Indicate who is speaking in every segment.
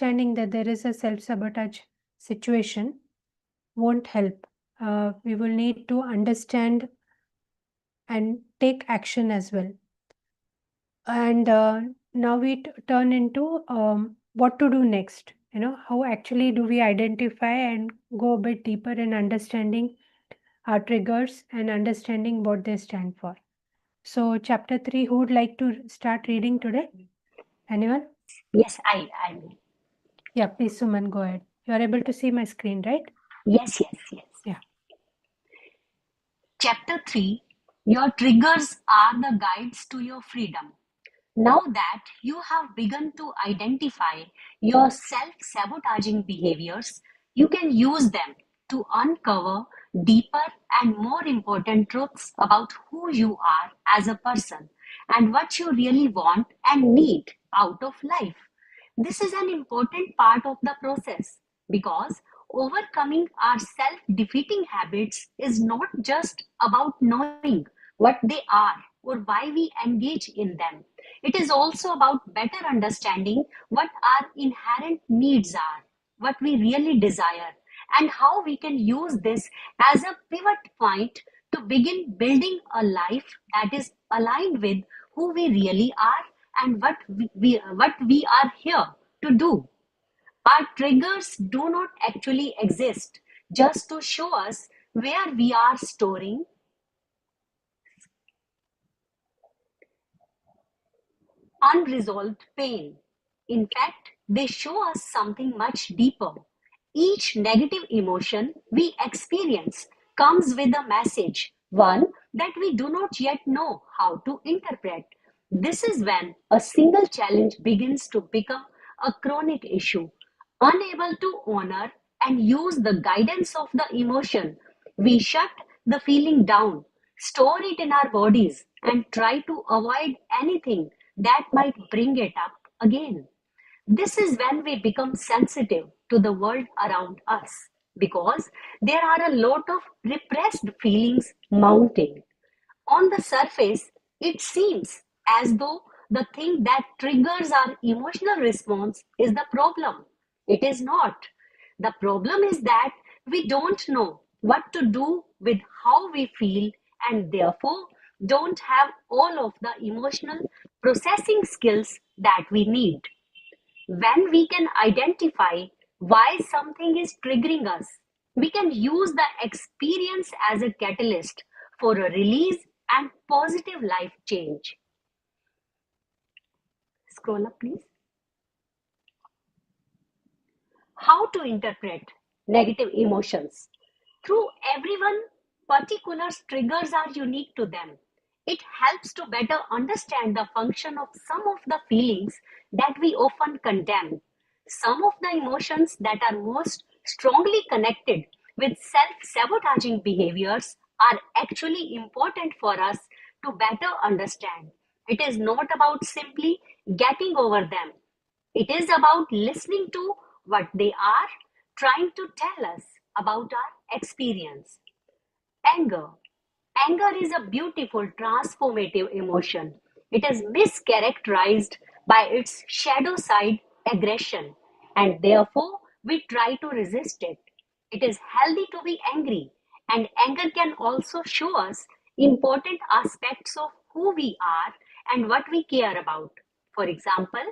Speaker 1: understanding that there is a self-sabotage situation won't help. We will need to understand and take action as well. And now we turn into what to do next. How actually do we identify and go a bit deeper in understanding our triggers and understanding what they stand for. So, chapter 3, who would like to start reading today? Anyone?
Speaker 2: Yes, I will.
Speaker 1: Yeah, please, Suman, go ahead. You are able to see my screen, right?
Speaker 2: Yes, yes, yes.
Speaker 1: Yeah.
Speaker 2: Chapter 3. Your triggers are the guides to your freedom. Now that you have begun to identify your self-sabotaging behaviors, you can use them to uncover deeper and more important truths about who you are as a person and what you really want and need out of life. This is an important part of the process because overcoming our self defeating habits is not just about knowing what they are or why we engage in them. It is also about better understanding what our inherent needs are, what we really desire, and how we can use this as a pivot point to begin building a life that is aligned with who we really are and what we are here to do. Our triggers do not actually exist just to show us where we are storing unresolved pain. In fact, they show us something much deeper. Each negative emotion we experience comes with a message, one that we do not yet know how to interpret. This is when a single challenge begins to become a chronic issue. Unable to honor and use the guidance of the emotion, we shut the feeling down, store it in our bodies, and try to avoid anything that might bring it up again. This is when we become sensitive to the world around us because there are a lot of repressed feelings mounting. On the surface, it seems as though the thing that triggers our emotional response is the problem. It is not. The problem is that we don't know what to do with how we feel and therefore don't have all of the emotional processing skills that we need. When we can identify why something is triggering us, we can use the experience as a catalyst for a release and positive life change. Scroll up, please. How to interpret negative emotions. Through everyone, particular triggers are unique to them. It helps to better understand the function of some of the feelings that we often condemn. Some of the emotions that are most strongly connected with self sabotaging behaviors are actually important for us to better understand. It is not about simply getting over them, it is about listening to what they are trying to tell us about our experience. Anger. Anger is a beautiful, transformative emotion. It is mischaracterized by its shadow side, aggression, and therefore we try to resist it. It is healthy to be angry, and anger can also show us important aspects of who we are and what we care about. For example,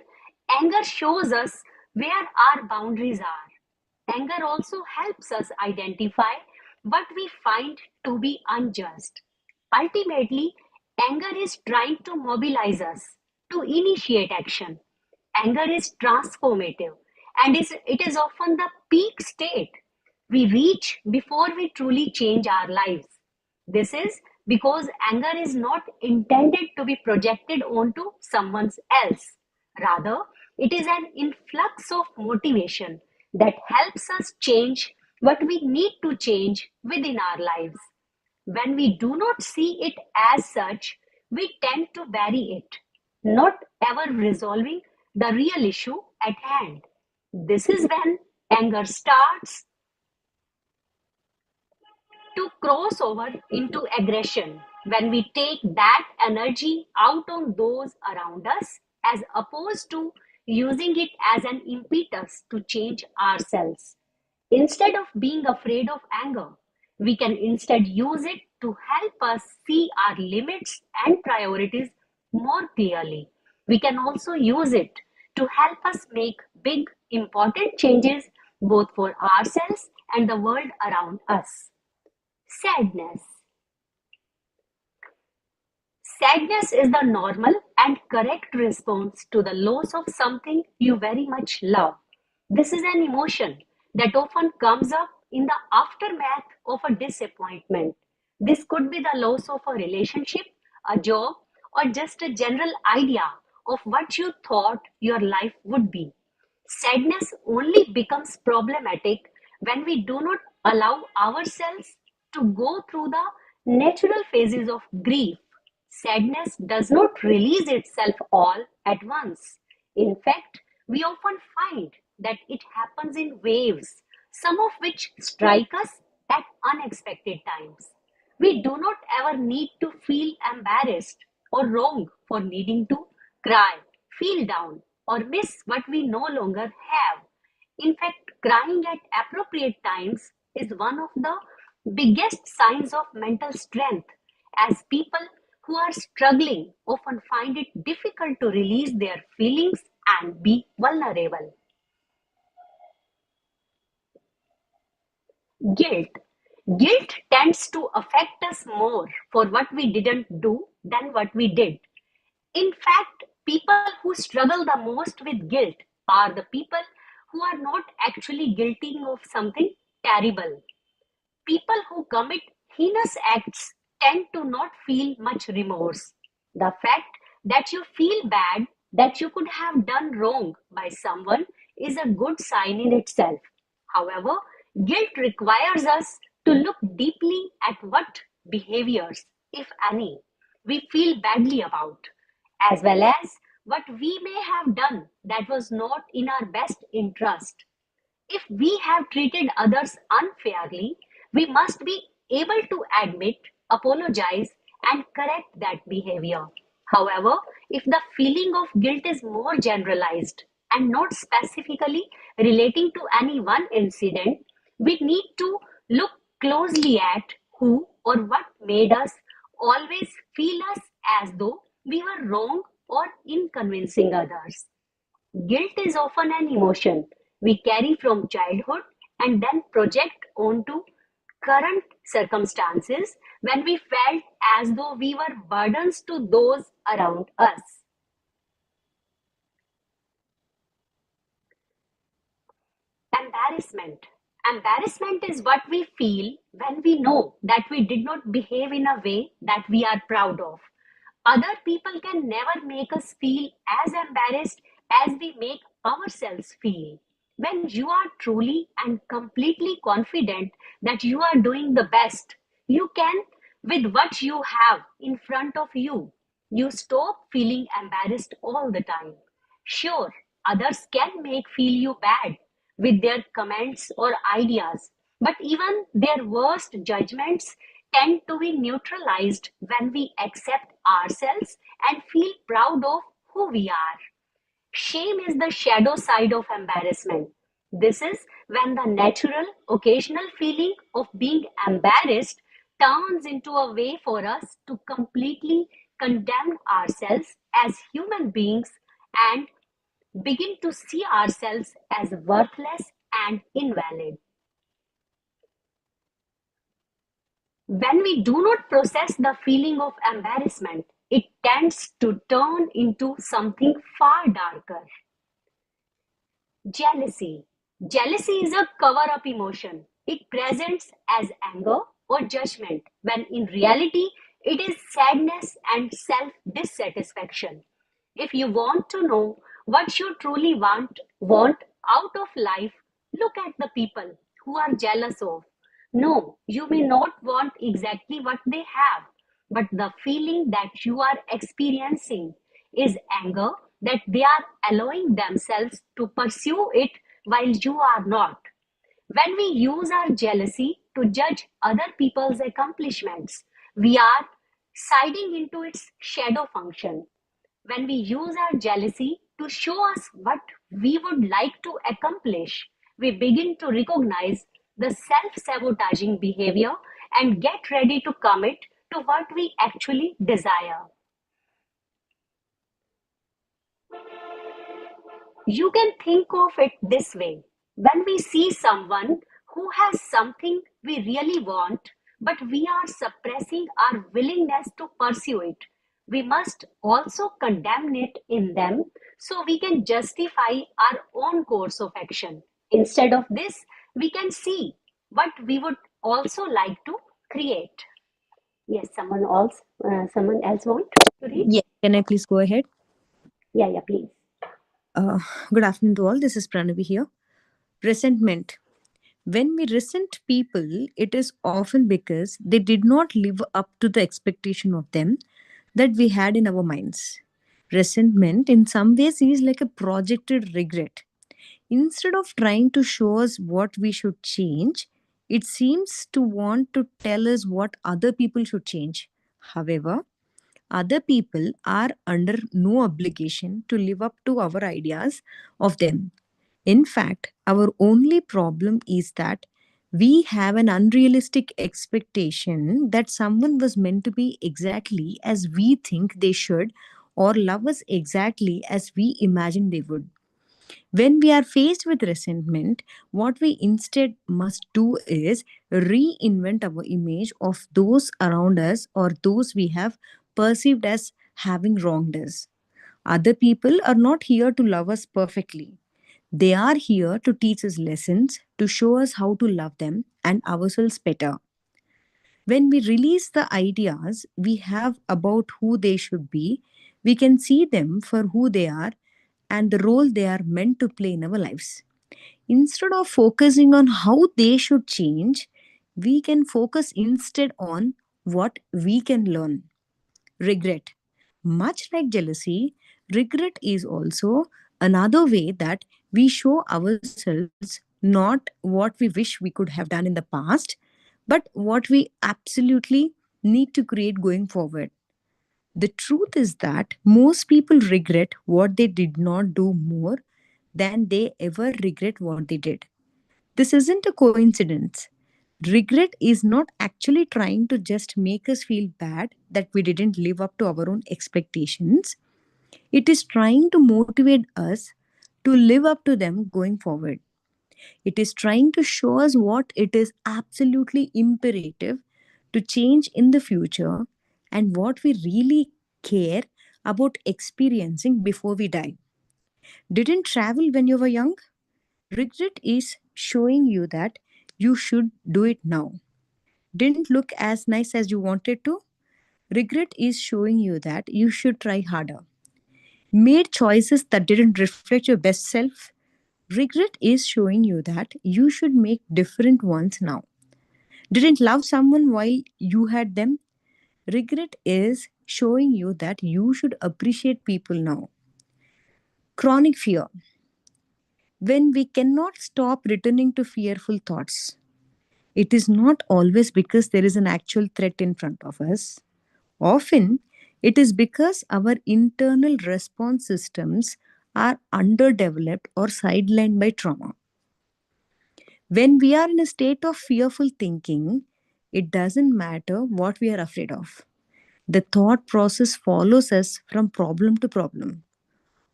Speaker 2: anger shows us where our boundaries are. Anger also helps us identify what we find to be unjust. Ultimately, anger is trying to mobilize us to initiate action. Anger is transformative and it is often the peak state we reach before we truly change our lives. This is because anger is not intended to be projected onto someone else. Rather, it is an influx of motivation that helps us change what we need to change within our lives. When we do not see it as such, we tend to bury it, not ever resolving the real issue at hand. This is when anger starts to cross over into aggression, when we take that energy out on those around us as opposed to using it as an impetus to change ourselves. Instead of being afraid of anger, we can instead use it to help us see our limits and priorities more clearly. We can also use it to help us make big, important changes both for ourselves and the world around us. Sadness. Sadness is the normal and correct response to the loss of something you very much love. This is an emotion that often comes up in the aftermath of a disappointment. This could be the loss of a relationship, a job, or just a general idea of what you thought your life would be. Sadness only becomes problematic when we do not allow ourselves to go through the natural phases of grief. Sadness does not release itself all at once. In fact, we often find that it happens in waves, some of which strike us at unexpected times. We do not ever need to feel embarrassed or wrong for needing to cry, feel down, or miss what we no longer have. In fact, crying at appropriate times is one of the biggest signs of mental strength, as people who are struggling often find it difficult to release their feelings and be vulnerable. Guilt. Guilt tends to affect us more for what we didn't do than what we did. In fact, people who struggle the most with guilt are the people who are not actually guilty of something terrible. People who commit heinous acts tend to not feel much remorse. The fact that you feel bad that you could have done wrong by someone is a good sign in itself. However, guilt requires us to look deeply at what behaviors, if any, we feel badly about, as well as what we may have done that was not in our best interest. If we have treated others unfairly, we must be able to admit, apologize, and correct that behavior. However, if the feeling of guilt is more generalized and not specifically relating to any one incident, we need to look closely at who or what made us always feel us as though we were wrong or inconveniencing others. Guilt is often an emotion we carry from childhood and then project onto current circumstances when we felt as though we were burdens to those around us. Embarrassment. Embarrassment is what we feel when we know that we did not behave in a way that we are proud of. Other people can never make us feel as embarrassed as we make ourselves feel. When you are truly and completely confident that you are doing the best you can with what you have in front of you, you stop feeling embarrassed all the time. Sure, others can make feel you bad with their comments or ideas, but even their worst judgments tend to be neutralized when we accept ourselves and feel proud of who we are. Shame is the shadow side of embarrassment. This is when the natural, occasional feeling of being embarrassed turns into a way for us to completely condemn ourselves as human beings and begin to see ourselves as worthless and invalid. When we do not process the feeling of embarrassment, it tends to turn into something far darker. Jealousy. Jealousy is a cover up emotion. It presents as anger or judgment, when in reality, it is sadness and self dissatisfaction. If you want to know what you truly want out of life, look at the people who are jealous of. No, you may not want exactly what they have, but the feeling that you are experiencing is anger that they are allowing themselves to pursue it while you are not. When we use our jealousy to judge other people's accomplishments, we are siding into its shadow function. When we use our jealousy to show us what we would like to accomplish, we begin to recognize the self sabotaging behavior and get ready to commit to what we actually desire. You can think of it this way: when we see someone who has something we really want, but we are suppressing our willingness to pursue it, we must also condemn it in them so we can justify our own course of action. Instead of this, we can see what we would also like to create. Yes, someone else want to read?
Speaker 3: Yeah, can I please go ahead?
Speaker 2: Yeah, please.
Speaker 3: Uh, Good afternoon to all. This is Pranavi here. Resentment. When we resent people, it is often because they did not live up to the expectation of them that we had in our minds. Resentment, in some ways, is like a projected regret. Instead of trying to show us what we should change, it seems to want to tell us what other people should change. However, other people are under no obligation to live up to our ideas of them. In fact, our only problem is that we have an unrealistic expectation that someone was meant to be exactly as we think they should or love us exactly as we imagine they would. When we are faced with resentment, what we instead must do is reinvent our image of those around us or those we have perceived as having wronged us. Other people are not here to love us perfectly. They are here to teach us lessons, to show us how to love them and ourselves better. When we release the ideas we have about who they should be, we can see them for who they are and the role they are meant to play in our lives. Instead of focusing on how they should change, we can focus instead on what we can learn. Regret. Much like jealousy, regret is also another way that we show ourselves not what we wish we could have done in the past, but what we absolutely need to create going forward. The truth is that most people regret what they did not do more than they ever regret what they did. This isn't a coincidence. Regret is not actually trying to just make us feel bad that we didn't live up to our own expectations. It is trying to motivate us to live up to them going forward. It is trying to show us what it is absolutely imperative to change in the future and what we really care about experiencing before we die. Didn't travel when you were young? Regret is showing you that you should do it now. Didn't look as nice as you wanted to? Regret is showing you that you should try harder. Made choices that didn't reflect your best self? Regret is showing you that you should make different ones now. Didn't love someone while you had them? Regret is showing you that you should appreciate people now. Chronic fear. When we cannot stop returning to fearful thoughts, it is not always because there is an actual threat in front of us. Often, it is because our internal response systems are underdeveloped or sidelined by trauma. When we are in a state of fearful thinking, it doesn't matter what we are afraid of. The thought process follows us from problem to problem.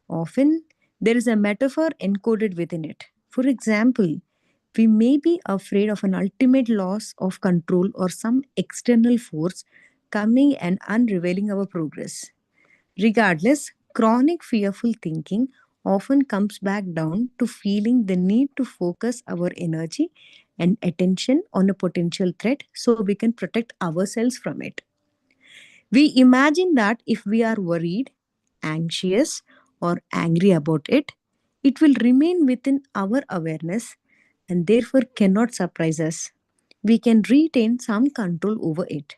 Speaker 3: Often, there is a metaphor encoded within it. For example, we may be afraid of an ultimate loss of control or some external force coming and unraveling our progress. Regardless, chronic fearful thinking often comes back down to feeling the need to focus our energy and attention on a potential threat so we can protect ourselves from it. We imagine that if we are worried, anxious, or angry about it, it will remain within our awareness and therefore cannot surprise us. We can retain some control over it.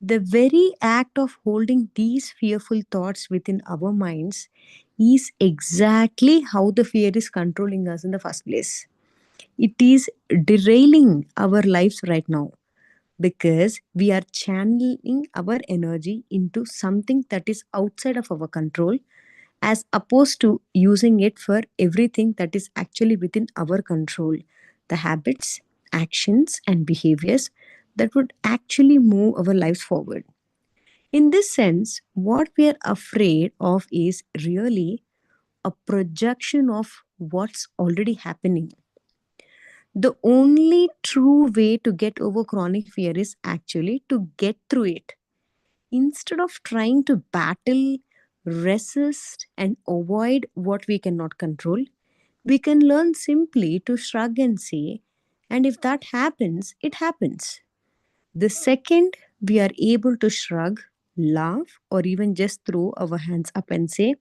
Speaker 3: The very act of holding these fearful thoughts within our minds is exactly how the fear is controlling us in the first place. It is derailing our lives right now because we are channeling our energy into something that is outside of our control as opposed to using it for everything that is actually within our control, the habits, actions, and behaviors that would actually move our lives forward. In this sense, what we are afraid of is really a projection of what's already happening. The only true way to get over chronic fear is actually to get through it. Instead of trying to battle, resist, and avoid what we cannot control, we can learn simply to shrug and say, and if that happens, it happens. The second we are able to shrug, laugh, or even just throw our hands up and say,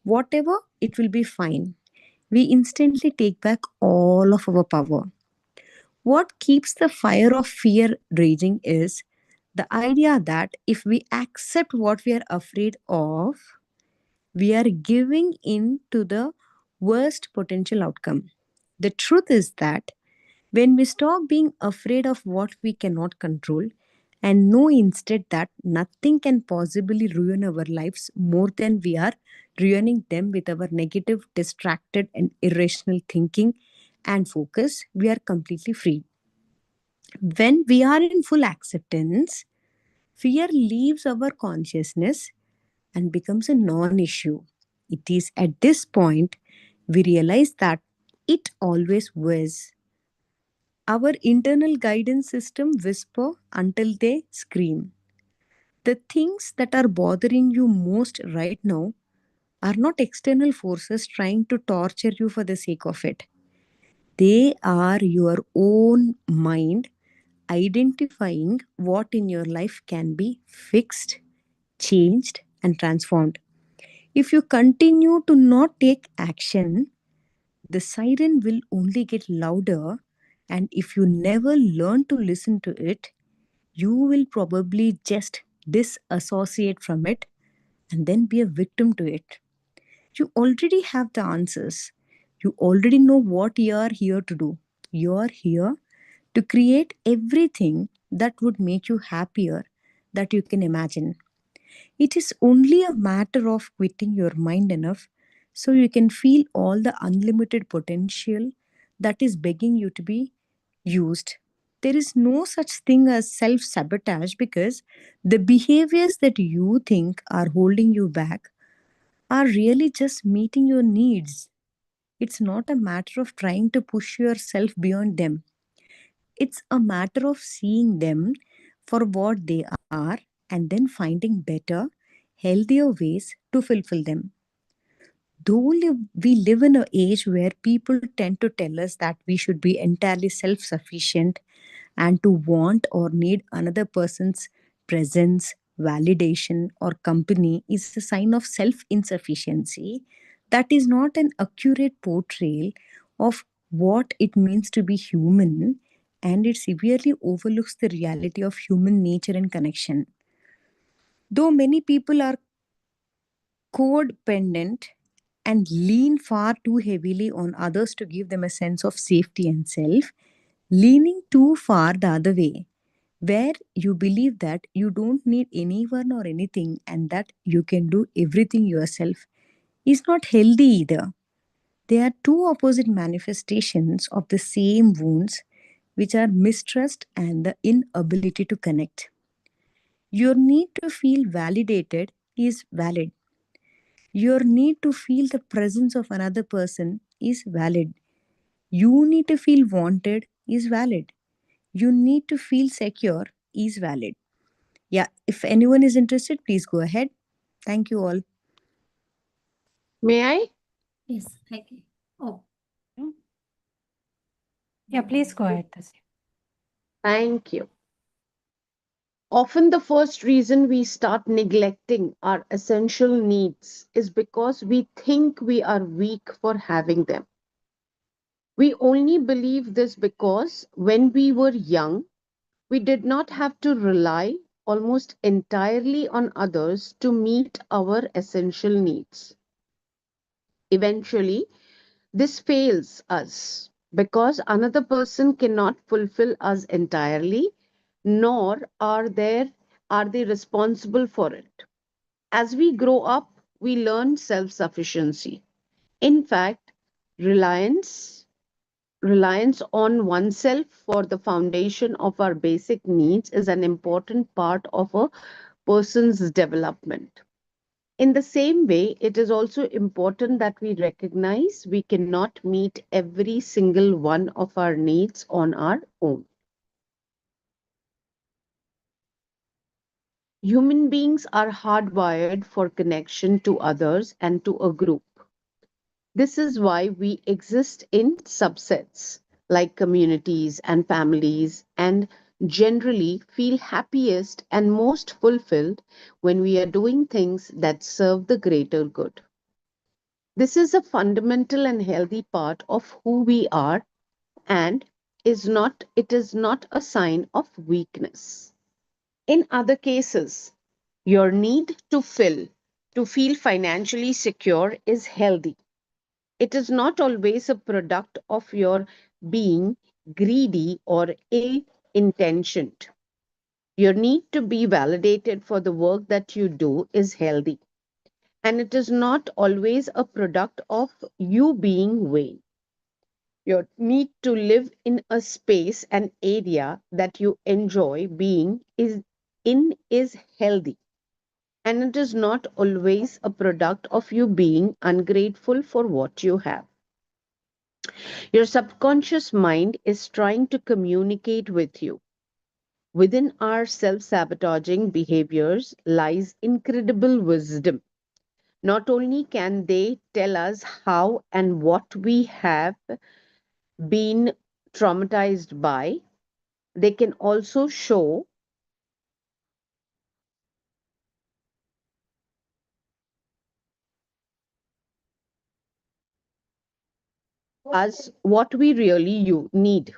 Speaker 3: whatever, it will be fine, we instantly take back all of our power. What keeps the fire of fear raging is the idea that if we accept what we are afraid of, we are giving in to the worst potential outcome. The truth is that when we stop being afraid of what we cannot control and know instead that nothing can possibly ruin our lives more than we are ruining them with our negative, distracted, and irrational thinking and focus, we are completely free. When we are in full acceptance, fear leaves our consciousness and becomes a non issue. It is at this point we realize that it always was. Our internal guidance system whisper until they scream. The things that are bothering you most right now are not external forces trying to torture you for the sake of it. They are your own mind identifying what in your life can be fixed, changed, and transformed. If you continue to not take action, the siren will only get louder, and if you never learn to listen to it, you will probably just disassociate from it and then be a victim to it. You already have the answers. You already know what you are here to do. You are here to create everything that would make you happier that you can imagine. It is only a matter of quitting your mind enough so you can feel all the unlimited potential that is begging you to be used. There is no such thing as self sabotage because the behaviors that you think are holding you back are really just meeting your needs. It's not a matter of trying to push yourself beyond them. It's a matter of seeing them for what they are and then finding better, healthier ways to fulfill them. We live in an age where people tend to tell us that we should be entirely self sufficient and to want or need another person's presence, validation, or company is a sign of self insufficiency. That is not an accurate portrayal of what it means to be human, and it severely overlooks the reality of human nature and connection. Though many people are codependent and lean far too heavily on others to give them a sense of safety and self, leaning too far the other way, where you believe that you don't need anyone or anything and that you can do everything yourself, is not healthy either. They are two opposite manifestations of the same wounds, which are mistrust and the inability to connect. Your need to feel validated is valid. Your need to feel the presence of another person is valid. You need to feel wanted is valid. You need to feel secure is valid. Yeah, if anyone is interested, please go ahead. Thank you all.
Speaker 4: May I?
Speaker 5: Yes, okay. Oh,
Speaker 1: Yeah, please go ahead, Tasya.
Speaker 4: Thank you. Often the first reason we start neglecting our essential needs is because we think we are weak for having them. We only believe this because when we were young, we did not have to rely almost entirely on others to meet our essential needs. Eventually, this fails us because another person cannot fulfill us entirely, nor are they responsible for it. As we grow up, we learn self-sufficiency. In fact, reliance reliance on oneself for the foundation of our basic needs is an important part of a person's development. In the same way, it is also important that we recognize we cannot meet every single one of our needs on our own. Human beings are hardwired for connection to others and to a group. This is why we exist in subsets like communities and families, and generally feel happiest and most fulfilled when we are doing things that serve the greater good. This is a fundamental and healthy part of who we are, and it is not a sign of weakness. In other cases, your need to feel financially secure is healthy. It is not always a product of your being greedy or ill intentioned. Your need to be validated for the work that you do is healthy, and it is not always a product of you being vain. Your need to live in a space and area that you enjoy being is healthy, and it is not always a product of you being ungrateful for what you have. Your subconscious mind is trying to communicate with you. Within our self sabotaging behaviors lies incredible wisdom. Not only can they tell us how and what we have been traumatized by, they can also show us what we really need.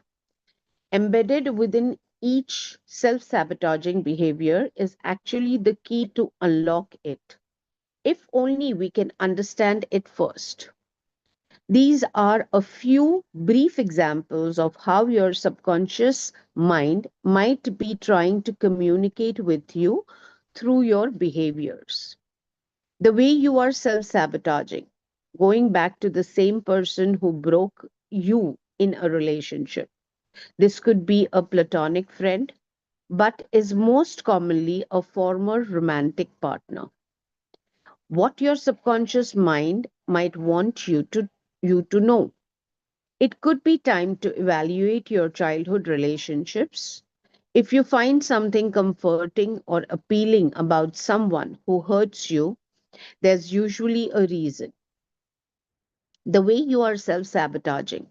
Speaker 4: Embedded within each self sabotaging behavior is actually the key to unlock it, if only we can understand it first. These are a few brief examples of how your subconscious mind might be trying to communicate with you through your behaviors. The way you are self sabotaging, going back to the same person who broke you in a relationship. This could be a platonic friend, but is most commonly a former romantic partner. What your subconscious mind might want you to know. It could be time to evaluate your childhood relationships. If you find something comforting or appealing about someone who hurts you, there's usually a reason. The way you are self sabotaging,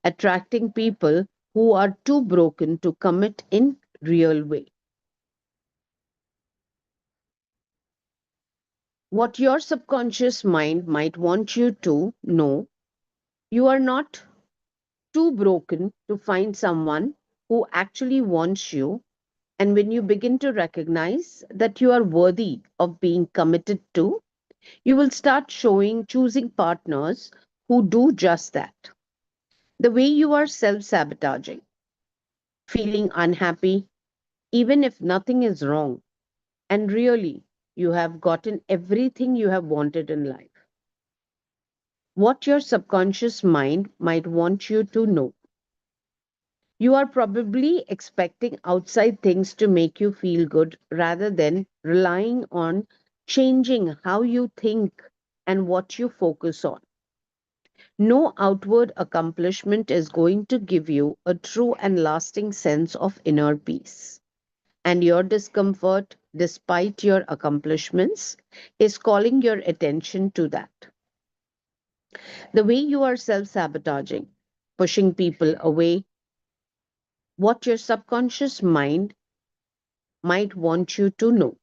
Speaker 4: attracting people who are too broken to commit in real way. What your subconscious mind might want you to know, you are not too broken to find someone who actually wants you. And when you begin to recognize that you are worthy of being committed to, you will start choosing partners who do just that. The way you are self sabotaging, feeling unhappy, even if nothing is wrong, and really you have gotten everything you have wanted in life. What your subconscious mind might want you to know. You are probably expecting outside things to make you feel good rather than relying on changing how you think and what you focus on. No outward accomplishment is going to give you a true and lasting sense of inner peace. And your discomfort, despite your accomplishments, is calling your attention to that. The way you are self sabotaging, pushing people away, what your subconscious mind might want you to know.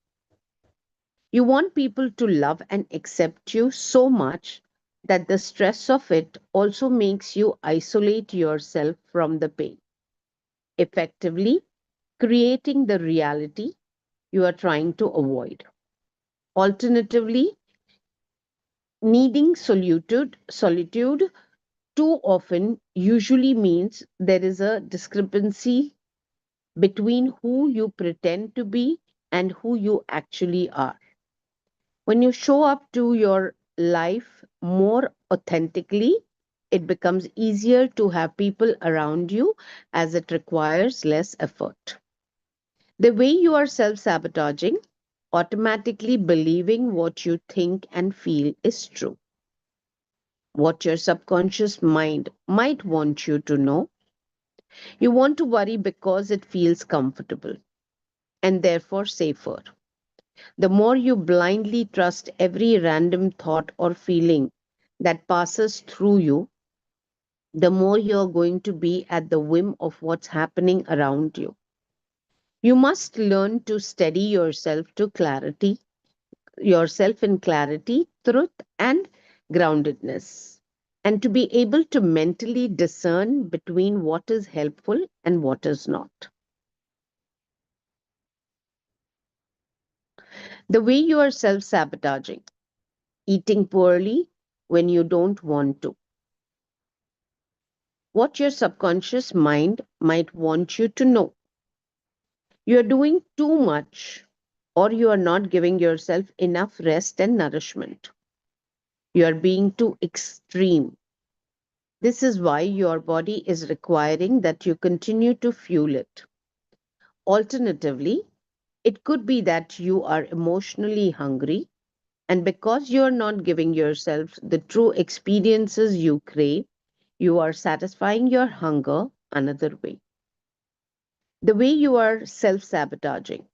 Speaker 4: You want people to love and accept you so much that the stress of it also makes you isolate yourself from the pain, effectively creating the reality you are trying to avoid. Alternatively, needing solitude too often usually means there is a discrepancy between who you pretend to be and who you actually are. When you show up to your life more authentically, it becomes easier to have people around you as it requires less effort. The way you are self sabotaging, automatically believing what you think and feel is true. What your subconscious mind might want you to know. You want to worry because it feels comfortable and therefore safer. The more you blindly trust every random thought or feeling that passes through you, the more you're going to be at the whim of what's happening around you. You must learn to steady yourself in clarity, truth, and groundedness, and to be able to mentally discern between what is helpful and what is not. The way you are self sabotaging, eating poorly when you don't want to. What your subconscious mind might want you to know. You are doing too much, or you are not giving yourself enough rest and nourishment. You are being too extreme. This is why your body is requiring that you continue to fuel it. Alternatively, it could be that you are emotionally hungry, and because you are not giving yourself the true experiences you crave, you are satisfying your hunger another way. The way you are self sabotaging,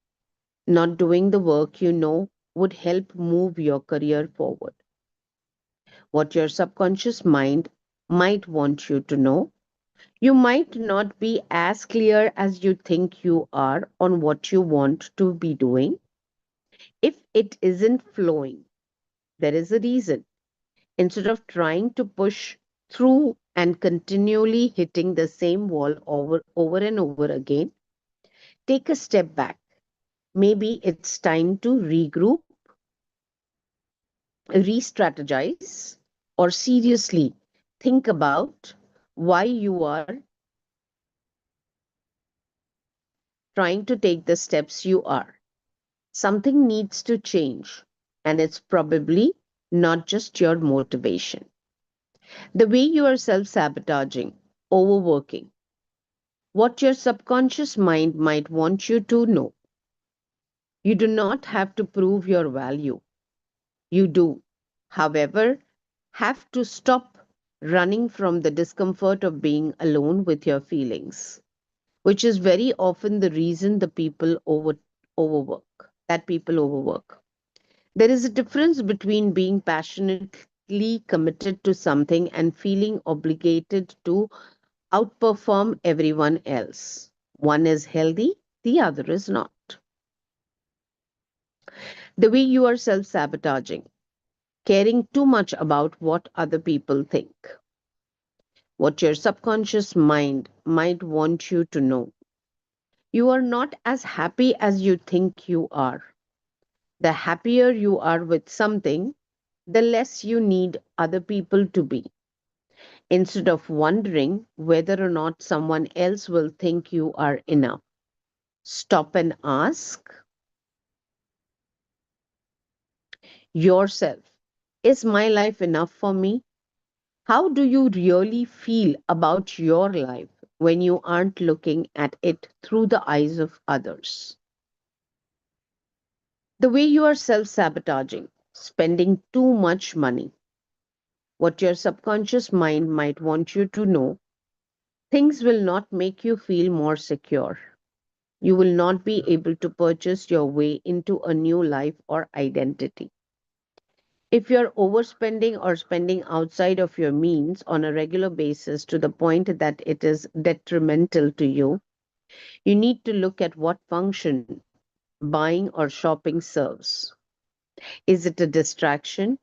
Speaker 4: not doing the work you know would help move your career forward. What your subconscious mind might want you to know. You might not be as clear as you think you are on what you want to be doing. If it isn't flowing, there is a reason. Instead of trying to push through and continually hitting the same wall over and over again, take a step back. Maybe it's time to regroup, re strategize, or seriously think about why you are trying to take the steps you are. Something needs to change, and it's probably not just your motivation. The way you are self sabotaging, overworking, what your subconscious mind might want you to know. You do not have to prove your value. You do, however, have to stop running from the discomfort of being alone with your feelings, which is very often the reason people overwork. There is a difference between being passionately committed to something and feeling obligated to outperform everyone else. One is healthy, the other is not. The way you are self sabotaging, caring too much about what other people think, what your subconscious mind might want you to know. You are not as happy as you think you are. The happier you are with something, the less you need other people to be. Instead of wondering whether or not someone else will think you are enough, stop and ask yourself, is my life enough for me? How do you really feel about your life when you aren't looking at it through the eyes of others? The way you are self sabotaging, spending too much money, what your subconscious mind might want you to know, things will not make you feel more secure. You will not be able to purchase your way into a new life or identity. If you're overspending or spending outside of your means on a regular basis to the point that it is detrimental to you, you need to look at what function buying or shopping serves. Is it a distraction,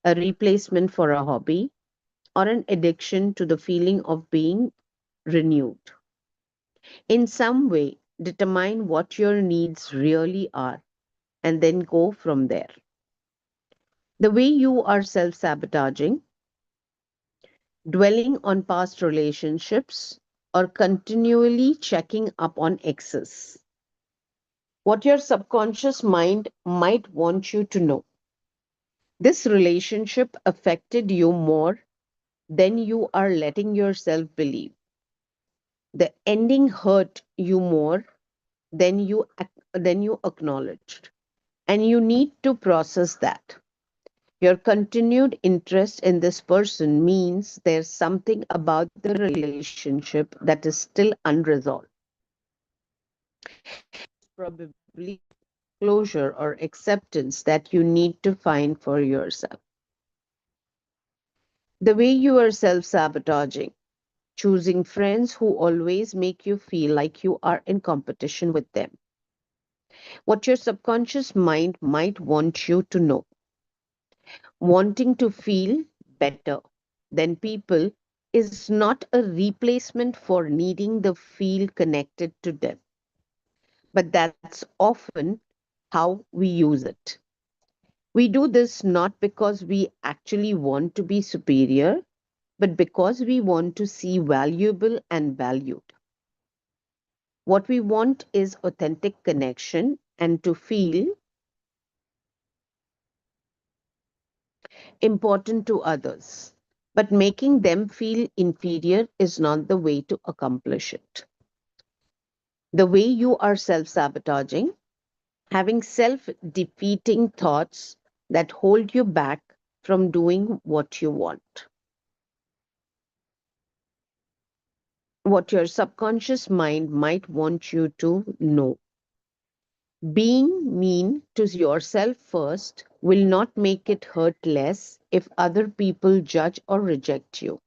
Speaker 4: a replacement for a hobby, or an addiction to the feeling of being renewed? In some way, determine what your needs really are and then go from there. The way you are self sabotaging, dwelling on past relationships, or continually checking up on exes. What your subconscious mind might want you to know. This relationship affected you more than you are letting yourself believe. The ending hurt you more than you acknowledged. And you need to process that. Your continued interest in this person means there's something about the relationship that is still unresolved. Probably closure or acceptance that you need to find for yourself. The way you are self sabotaging, choosing friends who always make you feel like you are in competition with them. What your subconscious mind might want you to know. Wanting to feel better than people is not a replacement for needing to feel connected to them, but that's often how we use it. We do this not because we actually want to be superior, but because we want to see valuable and valued. What we want is authentic connection and to feel important to others. But making them feel inferior is not the way to accomplish it. The way you are self sabotaging, having self defeating thoughts that hold you back from doing what you want. What your subconscious mind might want you to know. Being mean to yourself first will not make it hurt less if other people judge or reject you.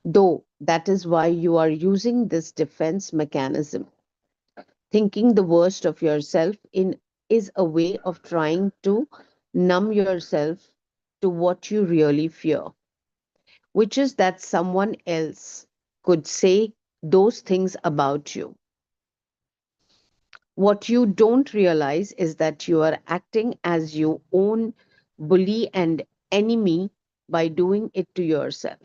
Speaker 4: Though that is why you are using this defense mechanism. Thinking the worst of yourself is a way of trying to numb yourself to what you really fear, which is that someone else could say those things about you. What you don't realize is that you are acting as your own bully and enemy by doing it to yourself.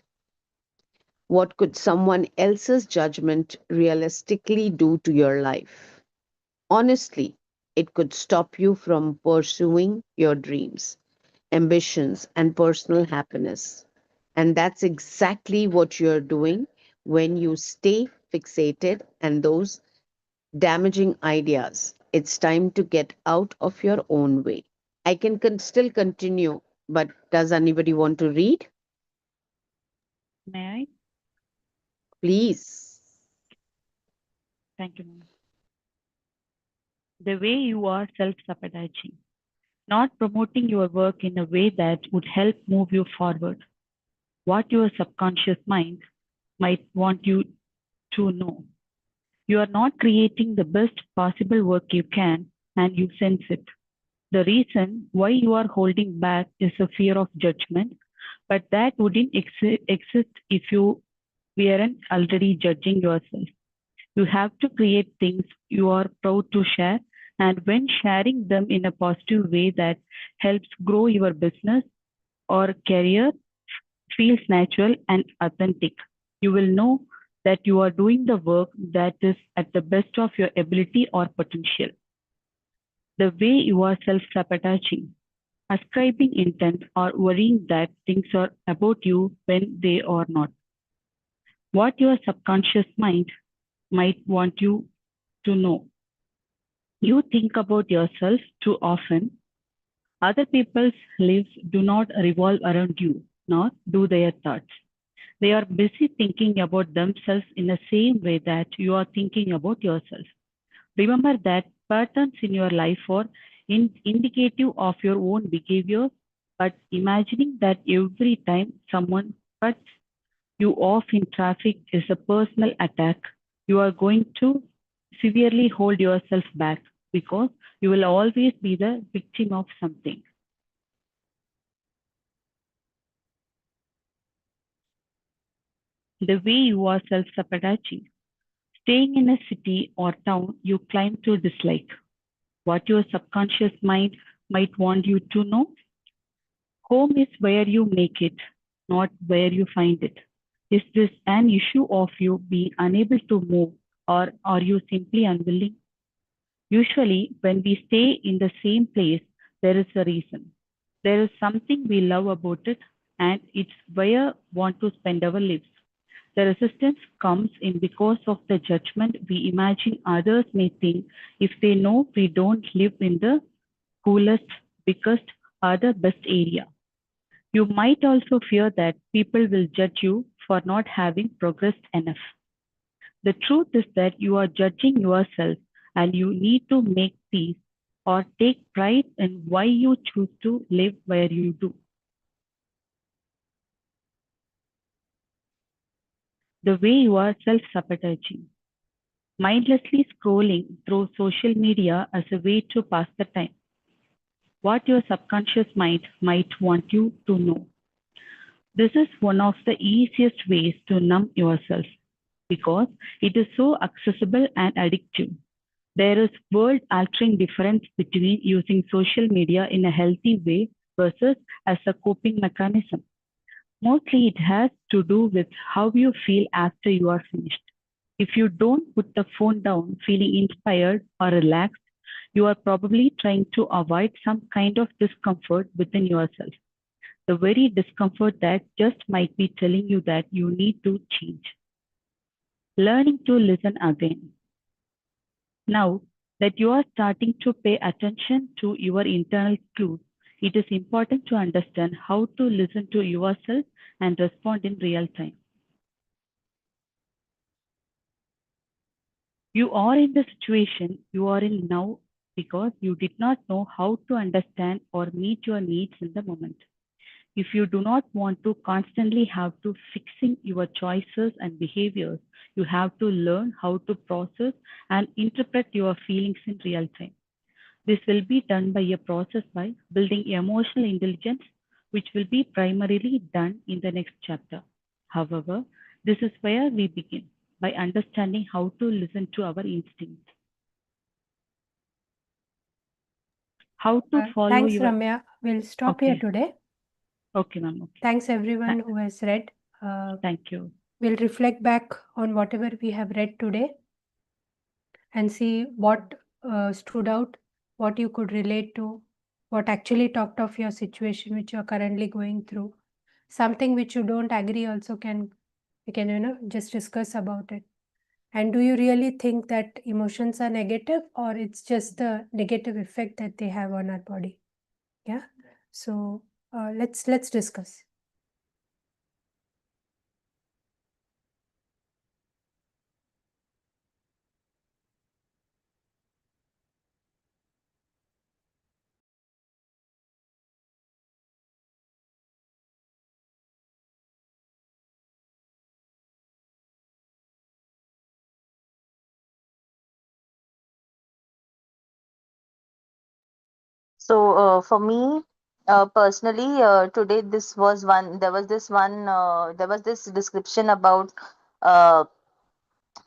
Speaker 4: What could someone else's judgment realistically do to your life? Honestly, it could stop you from pursuing your dreams, ambitions, and personal happiness. And that's exactly what you're doing when you stay fixated and those damaging ideas. It's time to get out of your own way. I can still continue, but does anybody want to read?
Speaker 6: May I?
Speaker 4: Please.
Speaker 6: Thank you, ma'am. The way you are self-sabotaging, not promoting your work in a way that would help move you forward. What your subconscious mind might want you to know. You are not creating the best possible work you can, and you sense it. The reason why you are holding back is a fear of judgment, but that wouldn't exist if you weren't already judging yourself. You have to create things you are proud to share, and when sharing them in a positive way that helps grow your business or career feels natural and authentic, you will know that you are doing the work that is at the best of your ability or potential. The way you are self-sabotaging, ascribing intent or worrying that things are about you when they are not. What your subconscious mind might want you to know. You think about yourself too often. Other people's lives do not revolve around you, nor do their thoughts. They are busy thinking about themselves in the same way that you are thinking about yourself. Remember that patterns in your life are indicative of your own behavior, but imagining that every time someone cuts you off in traffic is a personal attack, you are going to severely hold yourself back because you will always be the victim of something. The way you are self-sabotaging, staying in a city or town you claim to dislike. What your subconscious mind might want you to know. Home is where you make it, not where you find it. Is this an issue of you being unable to move, or are you simply unwilling? Usually, when we stay in the same place, there is a reason. There is something we love about it, and it's where we want to spend our lives. The resistance comes in because of the judgment we imagine others may think if they know we don't live in the coolest, biggest, or the best area. You might also fear that people will judge you for not having progressed enough. The truth is that you are judging yourself, and you need to make peace or take pride in why you choose to live where you do. The way you are self-sabotaging, mindlessly scrolling through social media as a way to pass the time. What your subconscious mind might want you to know. This is one of the easiest ways to numb yourself because it is so accessible and addictive. There is world-altering difference between using social media in a healthy way versus as a coping mechanism. Mostly it has to do with how you feel after you are finished. If you don't put the phone down feeling inspired or relaxed, you are probably trying to avoid some kind of discomfort within yourself. The very discomfort that just might be telling you that you need to change. Learning to listen again. Now that you are starting to pay attention to your internal clues, it is important to understand how to listen to yourself and respond in real time. You are in the situation you are in now because you did not know how to understand or meet your needs in the moment. If you do not want to constantly have to fixing your choices and behaviors, you have to learn how to process and interpret your feelings in real time. This will be done by a process by building emotional intelligence, which will be primarily done in the next chapter. However, this is where we begin by understanding how to listen to our instincts. How to follow
Speaker 1: Thanks,
Speaker 6: your...
Speaker 1: Ramya. We'll stop here
Speaker 6: Okay.
Speaker 1: today.
Speaker 6: Okay, ma'am. Okay.
Speaker 1: Thanks everyone who has read.
Speaker 6: Thank you.
Speaker 1: We'll reflect back on whatever we have read today and see what stood out, what you could relate to, what actually talked of your situation which you're currently going through. Something which you don't agree also we can just discuss about it. And do you really think that emotions are negative, or it's just the negative effect that they have on our body? Yeah. So let's discuss.
Speaker 7: So for me personally, today there was this description about uh,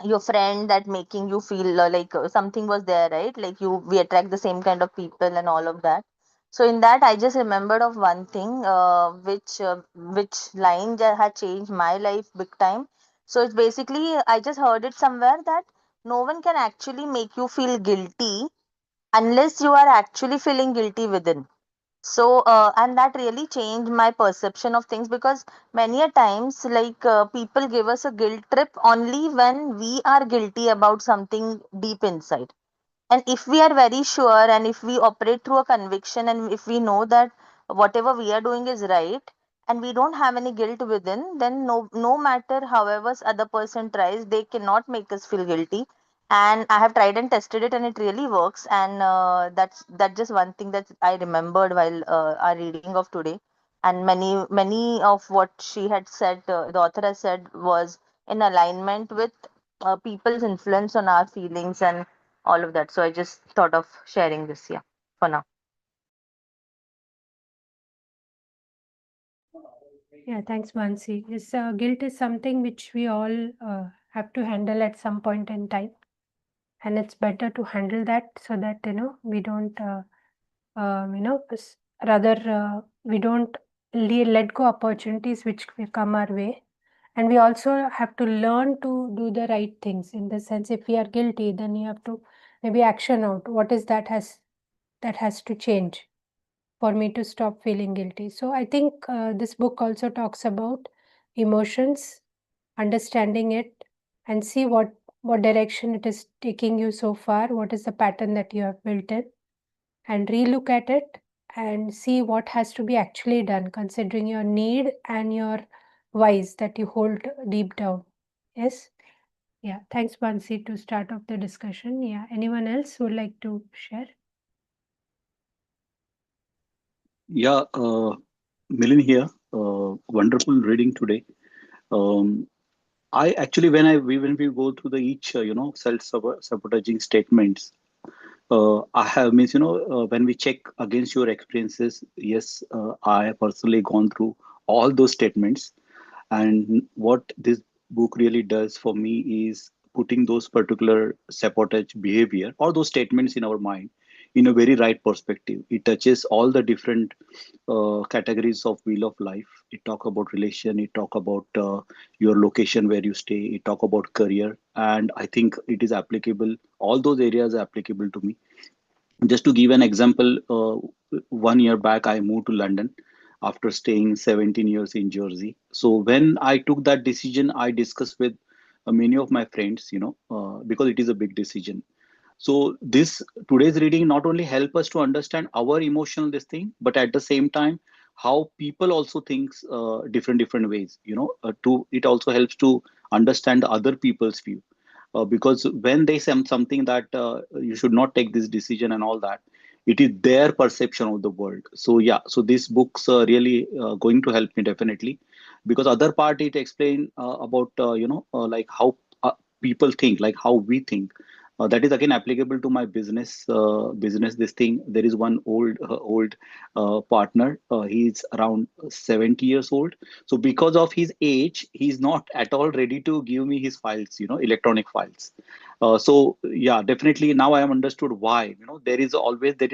Speaker 7: your friend that making you feel like something was there, right? Like we attract the same kind of people and all of that. So in that, I just remembered of one thing, which line that had changed my life big time. So it's basically, I just heard it somewhere that no one can actually make you feel guilty unless you are actually feeling guilty within. So and that really changed my perception of things, because many a times, like, people give us a guilt trip only when we are guilty about something deep inside. And if we are very sure, and if we operate through a conviction, and if we know that whatever we are doing is right, and we don't have any guilt within, then no matter however other person tries, they cannot make us feel guilty. And I have tried and tested it, and it really works. And that's just one thing that I remembered while our reading of today. And many of what she had said, the author has said, was in alignment with people's influence on our feelings and all of that. So I just thought of sharing this here for now.
Speaker 1: Yeah, thanks, Mansi. Yes, guilt is something which we all have to handle at some point in time, and it's better to handle that so that we don't, rather we don't let go opportunities which will come our way, and we also have to learn to do the right things. In the sense, if we are guilty, then you have to maybe action out. What is that has to change? for me to stop feeling guilty. So I think this book also talks about emotions, understanding it, and see what direction it is taking you so far, what is the pattern that you have built in, and relook at it and see what has to be actually done, considering your need and your whys that you hold deep down. Yes? Yeah. Thanks, Bansi, to start off the discussion. Yeah. Anyone else would like to share?
Speaker 8: Yeah, Milin here. Wonderful reading today. Um, I actually, when we go through the each self sabotaging statements, I have means when we check against your experiences. Yes, I have personally gone through all those statements, and what this book really does for me is putting those particular sabotage behavior or those statements in our mind in a very right perspective. It touches all the different categories of wheel of life. It talk about relation, it talk about your location where you stay, it talk about career, and I think it is applicable, all those areas are applicable to me. Just to give an example, 1 year back I moved to London after staying 17 years in Jersey. So when I took that decision, I discussed with many of my friends, because it is a big decision. So this today's reading not only help us to understand our emotional this thing, but at the same time how people also thinks different ways. To it also helps to understand other people's view. Because when they say something that you should not take this decision and all that, it is their perception of the world. So yeah, so these books are really going to help me definitely, because other part it explain about like how people think, like how we think. That is again applicable to my business this thing. There is one old partner. He's around 70 years old. So because of his age, he's not at all ready to give me his files, electronic files. So yeah, definitely now I have understood why. There is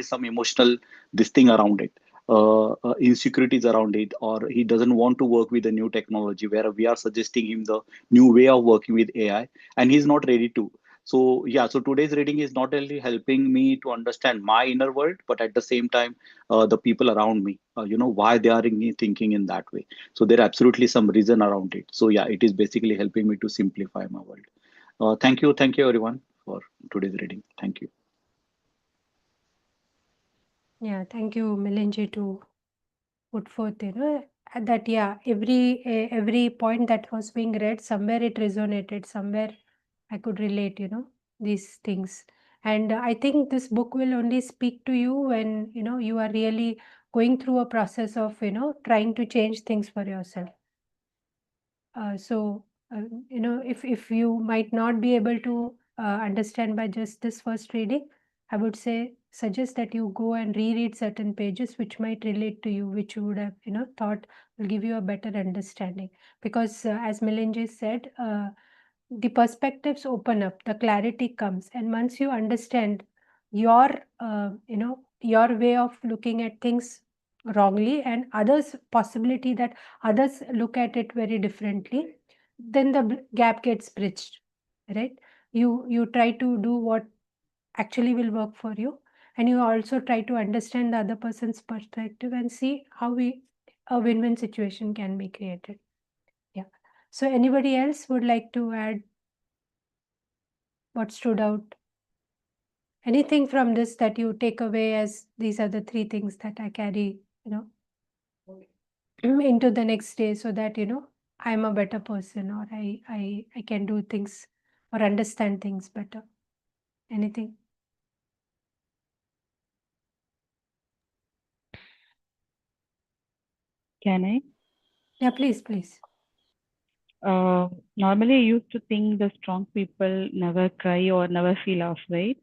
Speaker 8: some emotional this thing around it. Insecurities around it, or he doesn't want to work with the new technology where we are suggesting him the new way of working with AI, and he's not ready to. So yeah, so today's reading is not only helping me to understand my inner world, but at the same time, the people around me, why they are thinking in that way. So there are absolutely some reason around it. So yeah, it is basically helping me to simplify my world. Thank you everyone for today's reading. Thank you.
Speaker 1: Yeah. Thank you, Milinji, to put forth, that, yeah, every point that was being read, somewhere it resonated, somewhere I could relate, these things. And I think this book will only speak to you when, you are really going through a process of, trying to change things for yourself. So, if you might not be able to understand by just this first reading, I would suggest that you go and reread certain pages which might relate to you, which you would have, thought will give you a better understanding. Because as Milinji said, the perspectives open up, the clarity comes, and once you understand your, your way of looking at things wrongly, and others possibility that others look at it very differently, then the gap gets bridged, right? You try to do what actually will work for you, and you also try to understand the other person's perspective and see how a win-win situation can be created. Yeah. So anybody else would like to add what stood out? Anything from this that you take away as these are the three things that I carry, into the next day, so that, I'm a better person, or I can do things or understand things better. Anything?
Speaker 6: Can I?
Speaker 1: Yeah, please.
Speaker 6: Normally, I used to think the strong people never cry or never feel afraid.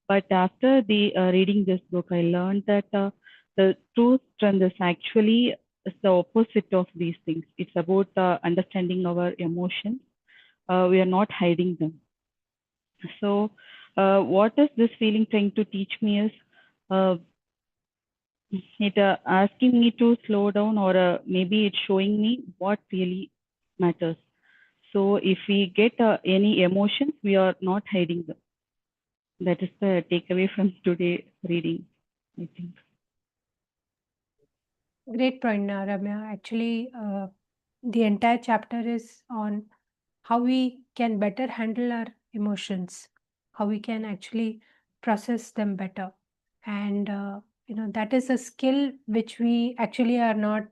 Speaker 6: But after reading this book, I learned that the true strength is actually the opposite of these things. It's about understanding our emotions. We are not hiding them. So, what is this feeling trying to teach me is it asking me to slow down, or maybe it's showing me what really matters. So, if we get any emotions, we are not hiding them. That is the takeaway from today reading, I think.
Speaker 1: Great point, Ramya. Actually, the entire chapter is on how we can better handle our emotions, how we can actually process them better. And, that is a skill which we actually are not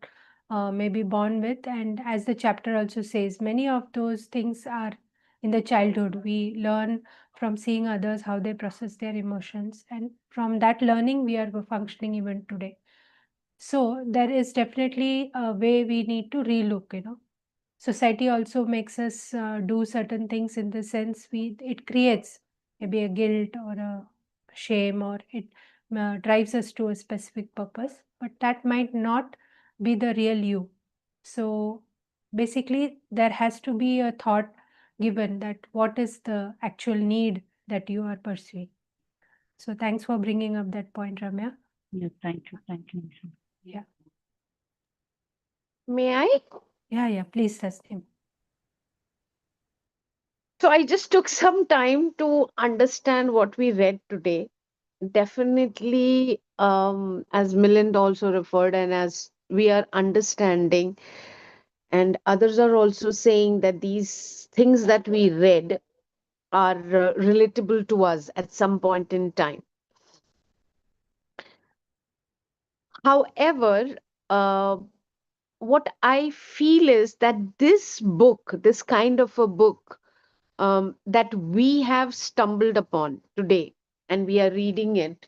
Speaker 1: maybe born with. And as the chapter also says, many of those things are in the childhood. We learn from seeing others how they process their emotions. And from that learning, we are functioning even today. So there is definitely a way we need to relook. Society also makes us do certain things in the sense it creates maybe a guilt or a shame, or it drives us to a specific purpose, but that might not be the real you. So basically, there has to be a thought given that what is the actual need that you are pursuing. So thanks for bringing up that point, Ramya.
Speaker 6: Yes, thank you. Thank you, Nisha.
Speaker 1: Yeah.
Speaker 4: May I?
Speaker 1: Yeah, please, Tasneem.
Speaker 4: So I just took some time to understand what we read today. Definitely, as Milind also referred, and as we are understanding, and others are also saying that these things that we read are relatable to us at some point in time. However, uh, what I feel is that this book, this kind of a book, that we have stumbled upon today and we are reading it.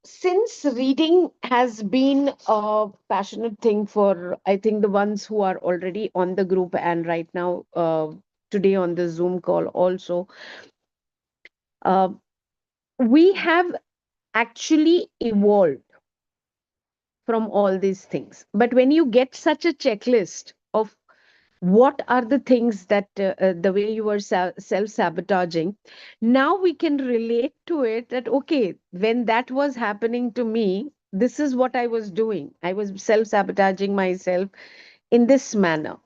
Speaker 4: Since reading has been a passionate thing for, I think, the ones who are already on the group and right now, today on the Zoom call also, uh, we have actually evolved from all these things. But when you get such a checklist of what are the things that the way you are self-sabotaging, now we can relate to it that, okay, when that was happening to me, this is what I was doing. I was self-sabotaging myself in this manner.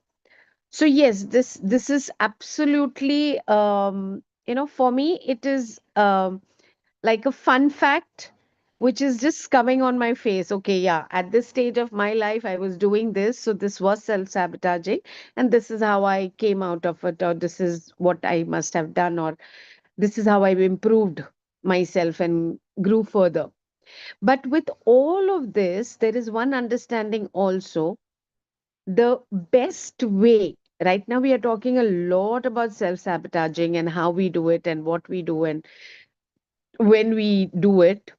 Speaker 4: So yes, this is absolutely, for me, it is like a fun fact which is just coming on my face. Okay, yeah, at this stage of my life I was doing this, so this was self-sabotaging, and this is how I came out of it, or this is what I must have done, or this is how I've improved myself and grew further. But with all of this, there is one understanding also: the best way. Right now we are talking a lot about self-sabotaging and how we do it and what we do and when we do it.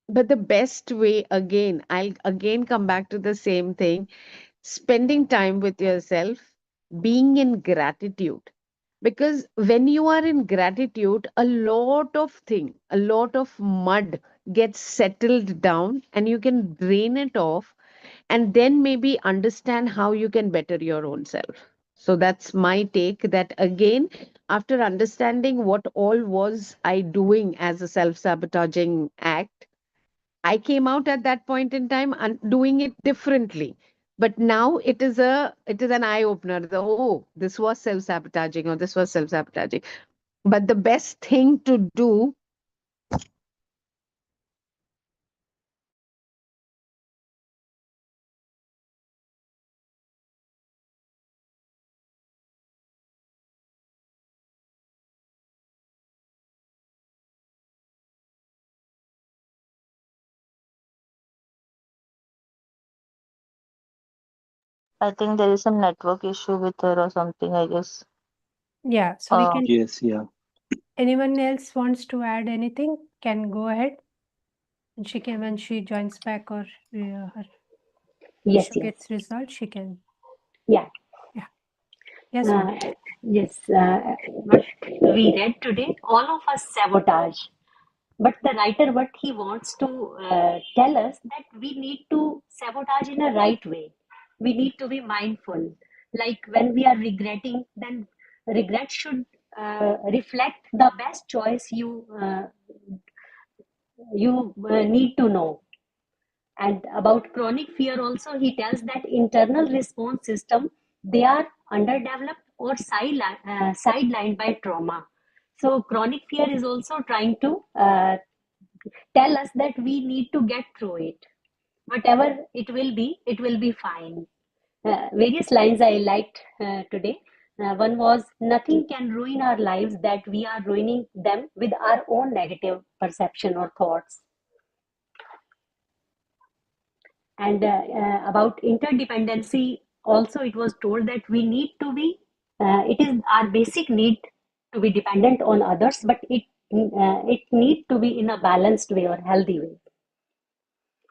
Speaker 4: But the best way, again, I'll again come back to the same thing: spending time with yourself, being in gratitude. Because when you are in gratitude, a lot of mud gets settled down and you can drain it off, and then maybe understand how you can better your own self. So that's my take, that again, after understanding what all was I doing as a self-sabotaging act, I came out at that point in time and doing it differently. But now it is an eye opener. This was self sabotaging, or this was self sabotaging. But the best thing to do.
Speaker 7: I think there is some network issue with her or something, I guess.
Speaker 1: Yeah, so we
Speaker 7: Uh,
Speaker 1: can,
Speaker 8: Yes, yeah.
Speaker 1: anyone else wants to add anything, can go ahead. And she can, when she joins back or her
Speaker 2: Yes,
Speaker 1: issue
Speaker 2: yes.
Speaker 1: gets resolved, she can.
Speaker 2: Yeah.
Speaker 1: Yeah. Yes, ma'am.
Speaker 2: Yes. What we read today, all of us sabotage. But the writer, what he wants to tell us, that we need to sabotage in a right way. We need to be mindful. Like when we are regretting, then regret should reflect the best choice you need to know. And about chronic fear also, he tells that internal response system, they are underdeveloped or sidelined by trauma. So chronic fear is also trying to tell us that we need to get through it. Whatever it will be fine. Various lines I liked today. One was, nothing can ruin our lives that we are ruining them with our own negative perception or thoughts. And about interdependency, also it was told that we need to be, it is our basic need to be dependent on others, but it need to be in a balanced way or healthy way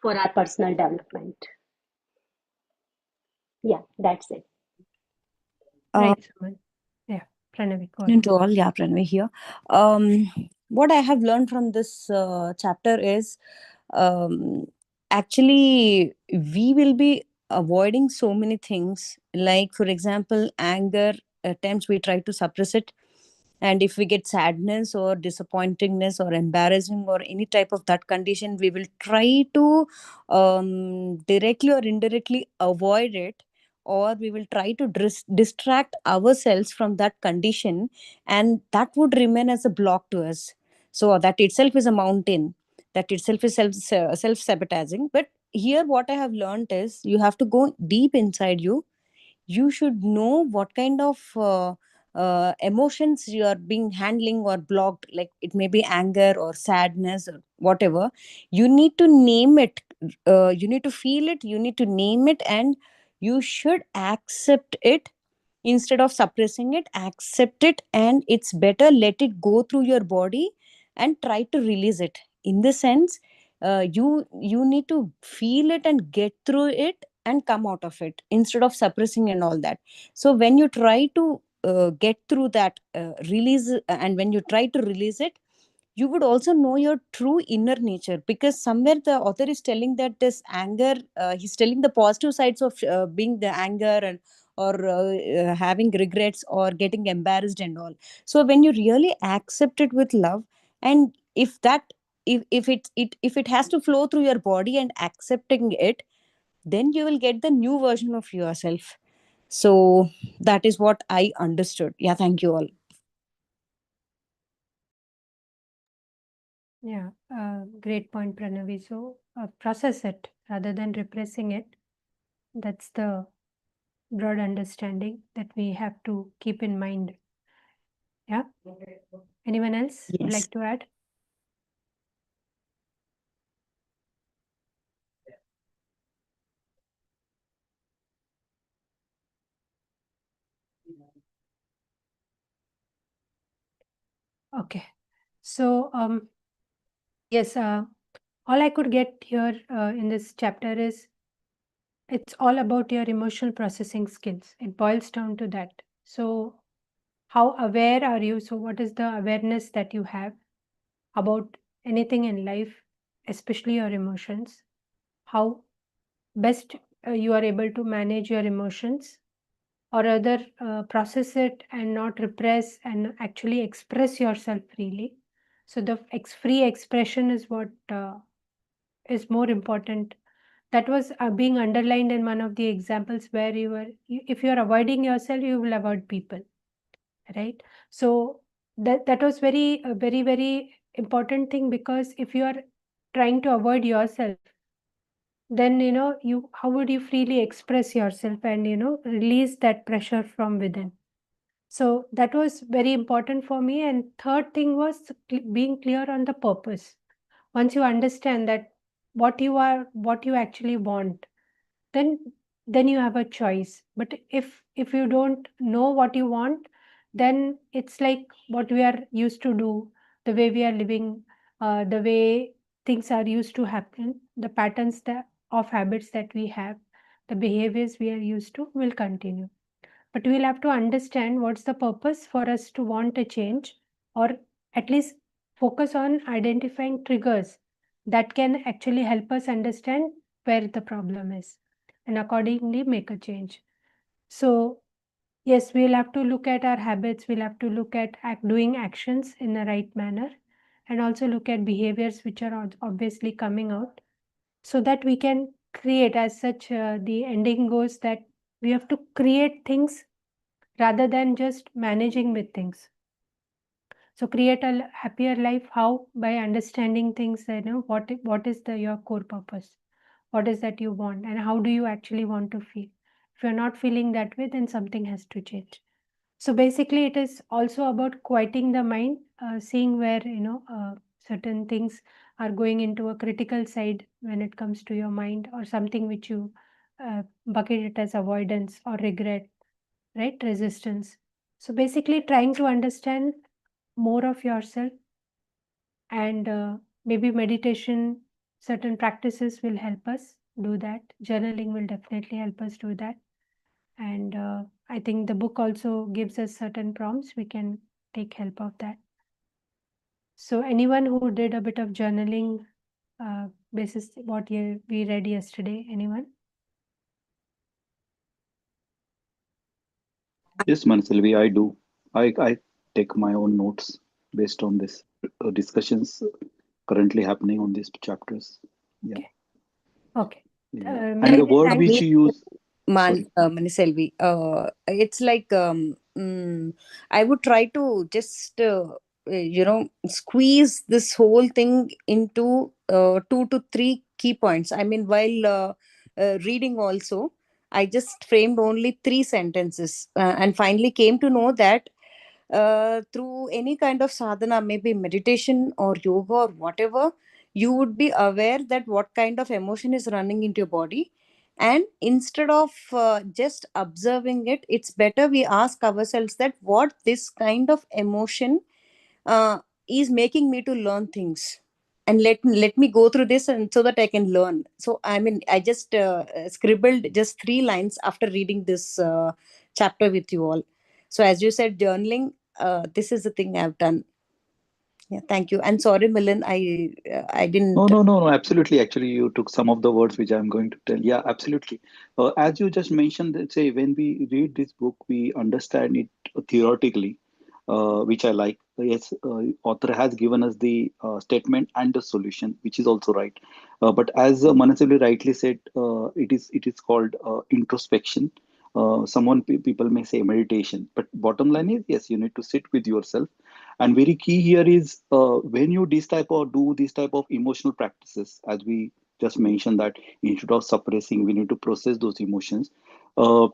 Speaker 2: for our personal development. Yeah, that's it.
Speaker 1: Right, Suman. Yeah, Pranavi, go ahead.
Speaker 3: Afternoon to all. Yeah, Pranvi here. What I have learned from this chapter is actually we will be avoiding so many things. Like, for example, anger. At times we try to suppress it, and if we get sadness or disappointingness or embarrassing or any type of that condition, we will try to directly or indirectly avoid it, or we will try to distract ourselves from that condition, and that would remain as a block to us. So that itself is a mountain, that itself is self sabotaging. But here what I have learned is you have to go deep inside you. You should know what kind of emotions you are being handling or blocked, like it may be anger or sadness or whatever. You need to name it, you need to feel it, you need to name it, and you should accept it. Instead of suppressing it, accept it, and it's better let it go through your body and try to release it. In the sense, you need to feel it and get through it and come out of it instead of suppressing and all that. So when you try to get through that, release, and when you try to release it, you would also know your true inner nature, because somewhere the author is telling that this anger, he's telling the positive sides of being the anger, and or having regrets or getting embarrassed and all. So when you really accept it with love, and if that, if it has to flow through your body and accepting it, then you will get the new version of yourself. So that is what I understood. Yeah, thank you all.
Speaker 1: Yeah, great point, Pranavi. So process it rather than repressing it. That's the broad understanding that we have to keep in mind. Yeah. Anyone else would
Speaker 3: Yes.
Speaker 1: like to add? Okay. So yes, all I could get here in this chapter is it's all about your emotional processing skills. It boils down to that. So how aware are you? So what is the awareness that you have about anything in life, especially your emotions? How best you are able to manage your emotions, or rather process it and not repress and actually express yourself freely. So the free expression is what is more important. That was being underlined in one of the examples where if you are avoiding yourself, you will avoid people, right? So that was very important thing, because if you are trying to avoid yourself, then you how would you freely express yourself and release that pressure from within? So that was very important for me. And third thing was being clear on the purpose. Once you understand that what you actually want, then you have a choice. But if you don't know what you want, then it's like what we are used to do, the way we are living, the way things are used to happen, the patterns of habits that we have, the behaviors we are used to will continue. But we'll have to understand what's the purpose for us to want a change, or at least focus on identifying triggers that can actually help us understand where the problem is and accordingly make a change. So, yes, we'll have to look at our habits, we'll have to look at doing actions in the right manner, and also look at behaviors which are obviously coming out, so that we can create, as such, the ending goes that we have to create things rather than just managing with things. So create a happier life. How? By understanding things, what is your core purpose? What is that you want, and how do you actually want to feel? If you're not feeling that way, then something has to change. So basically, it is also about quieting the mind, seeing where certain things are going into a critical side when it comes to your mind, or something which you bucket it as avoidance or regret, right? Resistance. So basically, trying to understand more of yourself, and maybe meditation, certain practices will help us do that. Journaling will definitely help us do that. And I think the book also gives us certain prompts. We can take help of that. So anyone who did a bit of journaling, basis what we read yesterday, anyone?
Speaker 8: Yes, Manselvi, I do. I take my own notes based on this discussions currently happening on these chapters. Yeah,
Speaker 1: Okay.
Speaker 8: yeah. And the
Speaker 1: Melinda,
Speaker 8: word
Speaker 1: thank
Speaker 8: which you use, sorry.
Speaker 3: Maniselvi, it's like I would try to just squeeze this whole thing into 2 to 3 key points. I mean, while reading also, I just framed only 3 sentences, and finally came to know that through any kind of sadhana, maybe meditation or yoga or whatever, you would be aware that what kind of emotion is running into your body. And instead of just observing it, it's better we ask ourselves that what this kind of emotion uh, is making me to learn things, and let me go through this, and so that I can learn. So I mean, I just scribbled just 3 lines after reading this chapter with you all. So as you said, journaling, this is the thing I've done. Yeah, thank you. And sorry, Milan, I didn't.
Speaker 8: No, absolutely. Actually, you took some of the words which I'm going to tell. Yeah, absolutely. As you just mentioned, that say when we read this book, we understand it theoretically, which I like. Yes, author has given us the statement and the solution, which is also right. But as Manasili rightly said, it is called introspection. People may say meditation, but bottom line is yes, you need to sit with yourself. And very key here is when you do this type of emotional practices, as we just mentioned, that instead of suppressing, we need to process those emotions. Uh,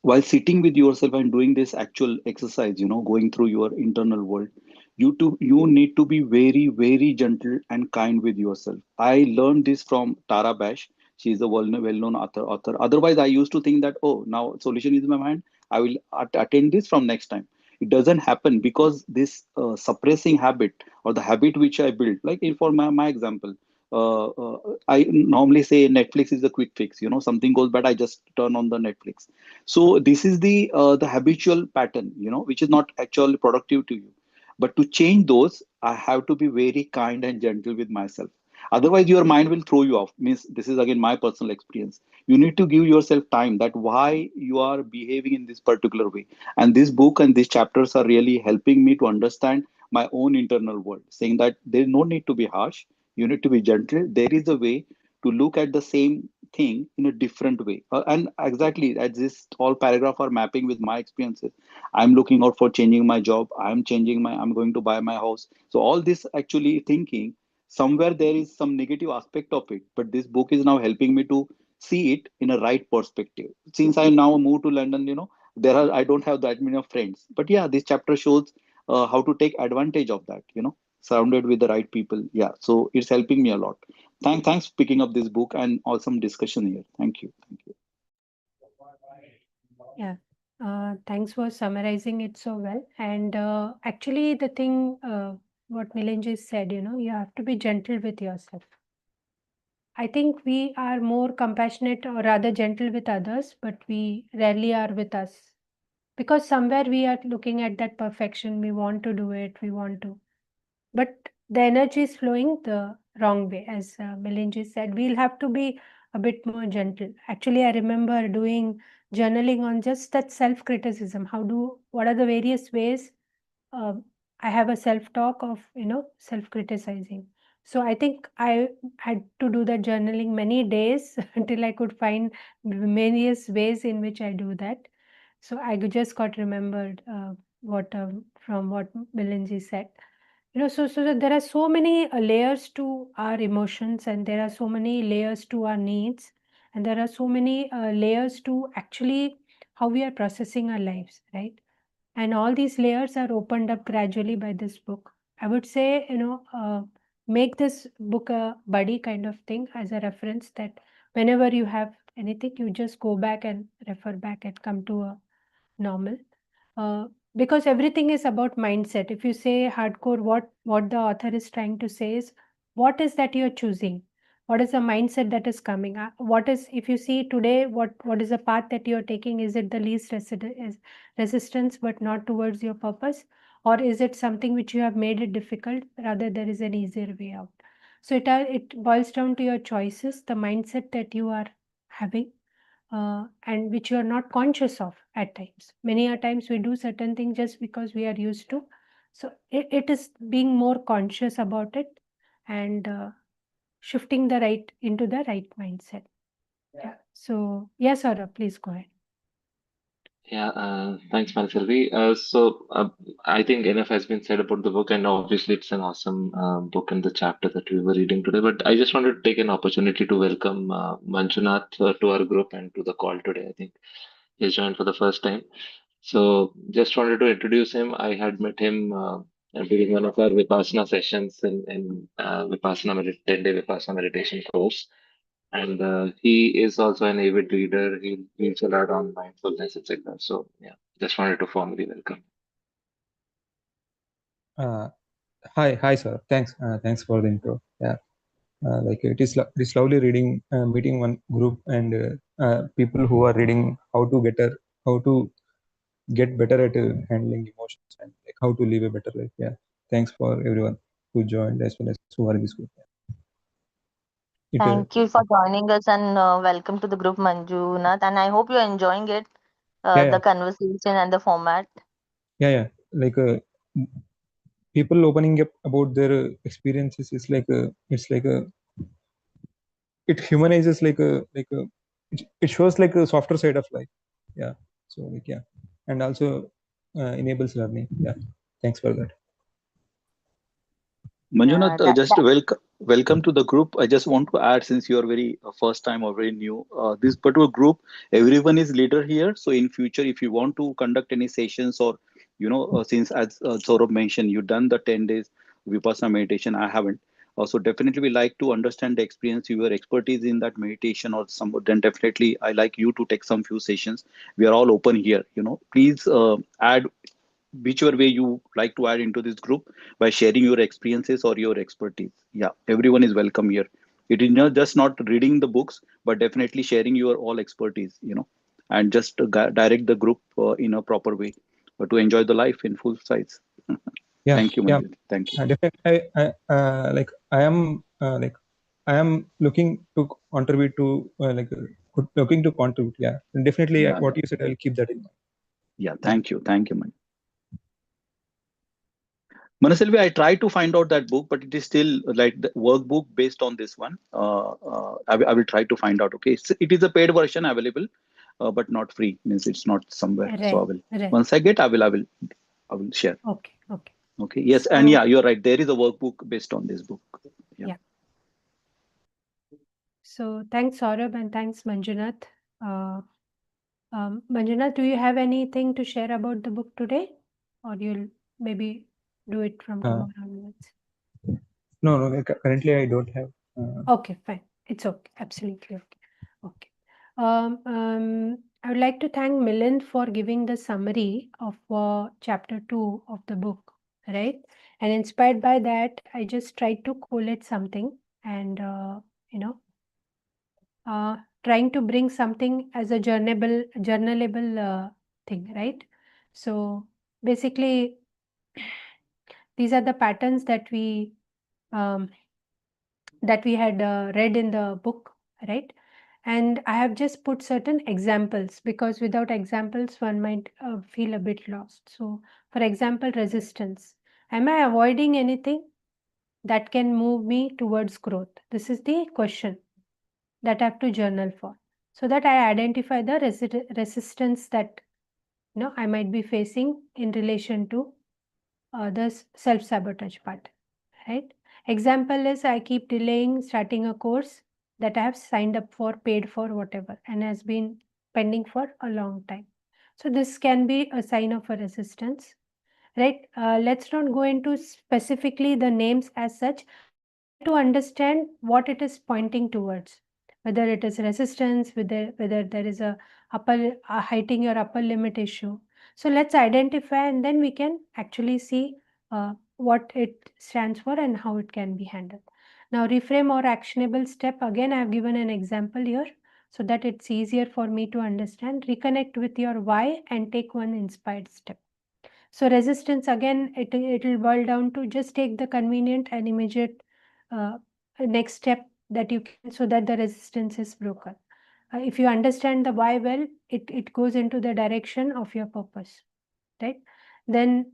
Speaker 8: while sitting with yourself and doing this actual exercise, going through your internal world, you need to be very, very gentle and kind with yourself. I learned this from Tara Bash. She is a well-known author. Otherwise, I used to think that, oh, now solution is in my mind, I will attend this from next time. It doesn't happen, because this suppressing habit, or the habit which I built, like for my example, I normally say Netflix is a quick fix. Something goes bad, I just turn on the Netflix. So this is the habitual pattern, which is not actually productive to you. But to change those, I have to be very kind and gentle with myself. Otherwise, your mind will throw you off. Means, this is again my personal experience. You need to give yourself time, that why you are behaving in this particular way. And this book and these chapters are really helping me to understand my own internal world, saying that there's no need to be harsh. You need to be gentle. There is a way to look at the same thing in a different way. And exactly as this all paragraph are mapping with my experiences. I'm looking out for changing my job. I'm going to buy my house. So all this actually thinking, somewhere there is some negative aspect of it, but this book is now helping me to see it in a right perspective. Since I now moved to London, I don't have that many of friends. But yeah, this chapter shows how to take advantage of that, surrounded with the right people. Yeah, so it's helping me a lot. Thanks for picking up this book, and awesome discussion here. Thank you.
Speaker 1: Yeah. Thanks for summarizing it so well. And actually, the thing, what Milinji said, you have to be gentle with yourself. I think we are more compassionate, or rather gentle with others, but we rarely are with us. Because somewhere we are looking at that perfection, we want to do it, we want to. But the energy is flowing the wrong way. As Milinji said, we'll have to be a bit more gentle. Actually, I remember doing journaling on just that self criticism. What are the various ways uh, I have a self talk of, self criticizing. So I think I had to do that journaling many days until I could find various ways in which I do that. So I just got remembered what from what Milinji said. so that there are so many layers to our emotions, and there are so many layers to our needs, and there are so many layers to actually how we are processing our lives, right? And all these layers are opened up gradually by this book. I would say, make this book a buddy kind of thing, as a reference, that whenever you have anything, you just go back and refer back and come to a normal. Because everything is about mindset. If you say hardcore, what the author is trying to say is, what is that you're choosing? What is the mindset that is coming? What is, if you see today, what is the path that you're taking? Is it the least resistance, but not towards your purpose? Or is it something which you have made it difficult, rather there is an easier way out? So it boils down to your choices, the mindset that you are having, and which you are not conscious of at times. Many a times we do certain things just because we are used to. So it is being more conscious about it, and shifting into the right mindset. Yeah. So yes, Saurabh, please go ahead.
Speaker 9: Yeah, thanks, Manselvi. I think enough has been said about the book, and obviously it's an awesome book in the chapter that we were reading today. But I just wanted to take an opportunity to welcome Manjunath to our group and to the call today. I think he's joined for the first time. So just wanted to introduce him. I had met him during one of our Vipassana sessions in 10-day Vipassana meditation course. And he is also an avid reader. He reads a lot on mindfulness, etc. So yeah, just wanted to formally welcome.
Speaker 10: Hi, sir. Thanks for the intro. Yeah, it is lovely reading, meeting one group and people who are reading how to get better at handling emotions and like how to live a better life. Yeah, thanks for everyone who joined as well as who are in this group.
Speaker 7: Thank you for joining us and welcome to the group, Manjunath. And I hope you're enjoying it,
Speaker 10: Yeah.
Speaker 7: the conversation and the format.
Speaker 10: Yeah. Like people opening up about their experiences is like it humanizes it shows like a softer side of life. Yeah. So and also enables learning. Yeah. Thanks for that.
Speaker 8: Manjunath, just welcome to the group. I just want to add, since you are very first time or very new, this particular group, everyone is leader here. So in future, if you want to conduct any sessions or, since as Saurabh mentioned, you've done the 10 days Vipassana meditation, I haven't. So definitely we like to understand the experience, your expertise in that meditation or some, then definitely I like you to take some few sessions. We are all open here, please add whichever way you like to add into this group by sharing your experiences or your expertise. Yeah, everyone is welcome here. It is not just not reading the books, but definitely sharing your all expertise, and just direct the group in a proper way to enjoy the life in full size.
Speaker 10: Yeah.
Speaker 8: Thank you, Manju. Thank you.
Speaker 10: Definitely, I am looking to contribute to looking to contribute. Yeah, and definitely what you said, I'll keep that in mind.
Speaker 8: Yeah, thank you, Manju. Manaselvi, I tried to find out that book, but it is still like the workbook based on this one. I will try to find out. Okay, it is a paid version available, but not free. Means it's not somewhere.
Speaker 1: Right,
Speaker 8: so I will
Speaker 1: right.
Speaker 8: Once I get, I will share.
Speaker 1: Okay.
Speaker 8: Yes, and yeah, you're right. There is a workbook based on this book.
Speaker 1: Yeah. So thanks, Saurabh, and thanks, Manjunath. Manjunath, do you have anything to share about the book today, or you'll maybe do it from tomorrow onwards?
Speaker 10: No, currently I don't have.
Speaker 1: Okay, fine. It's okay. Absolutely okay. Okay. I would like to thank Milind for giving the summary of chapter 2 of the book, right? And inspired by that, I just tried to collate something and, trying to bring something as a journalable thing, right? So basically, these are the patterns that we had read in the book, right? And I have just put certain examples, because without examples, one might feel a bit lost. So, for example, resistance. Am I avoiding anything that can move me towards growth? This is the question that I have to journal for, so that I identify the resistance that I might be facing in relation to the self-sabotage part, right? Example is I keep delaying starting a course that I have signed up for, paid for, whatever, and has been pending for a long time. So this can be a sign of a resistance, right? Let's not go into specifically the names as such, to understand what it is pointing towards, whether it is resistance, whether there is a hitting your upper limit issue. So let's identify, and then we can actually see what it stands for and how it can be handled. Now, reframe or actionable step. Again, I have given an example here so that it's easier for me to understand. Reconnect with your why and take one inspired step. So resistance, again, it will boil down to just take the convenient and immediate next step that you can, so that the resistance is broken. If you understand the why well, it goes into the direction of your purpose, right? Then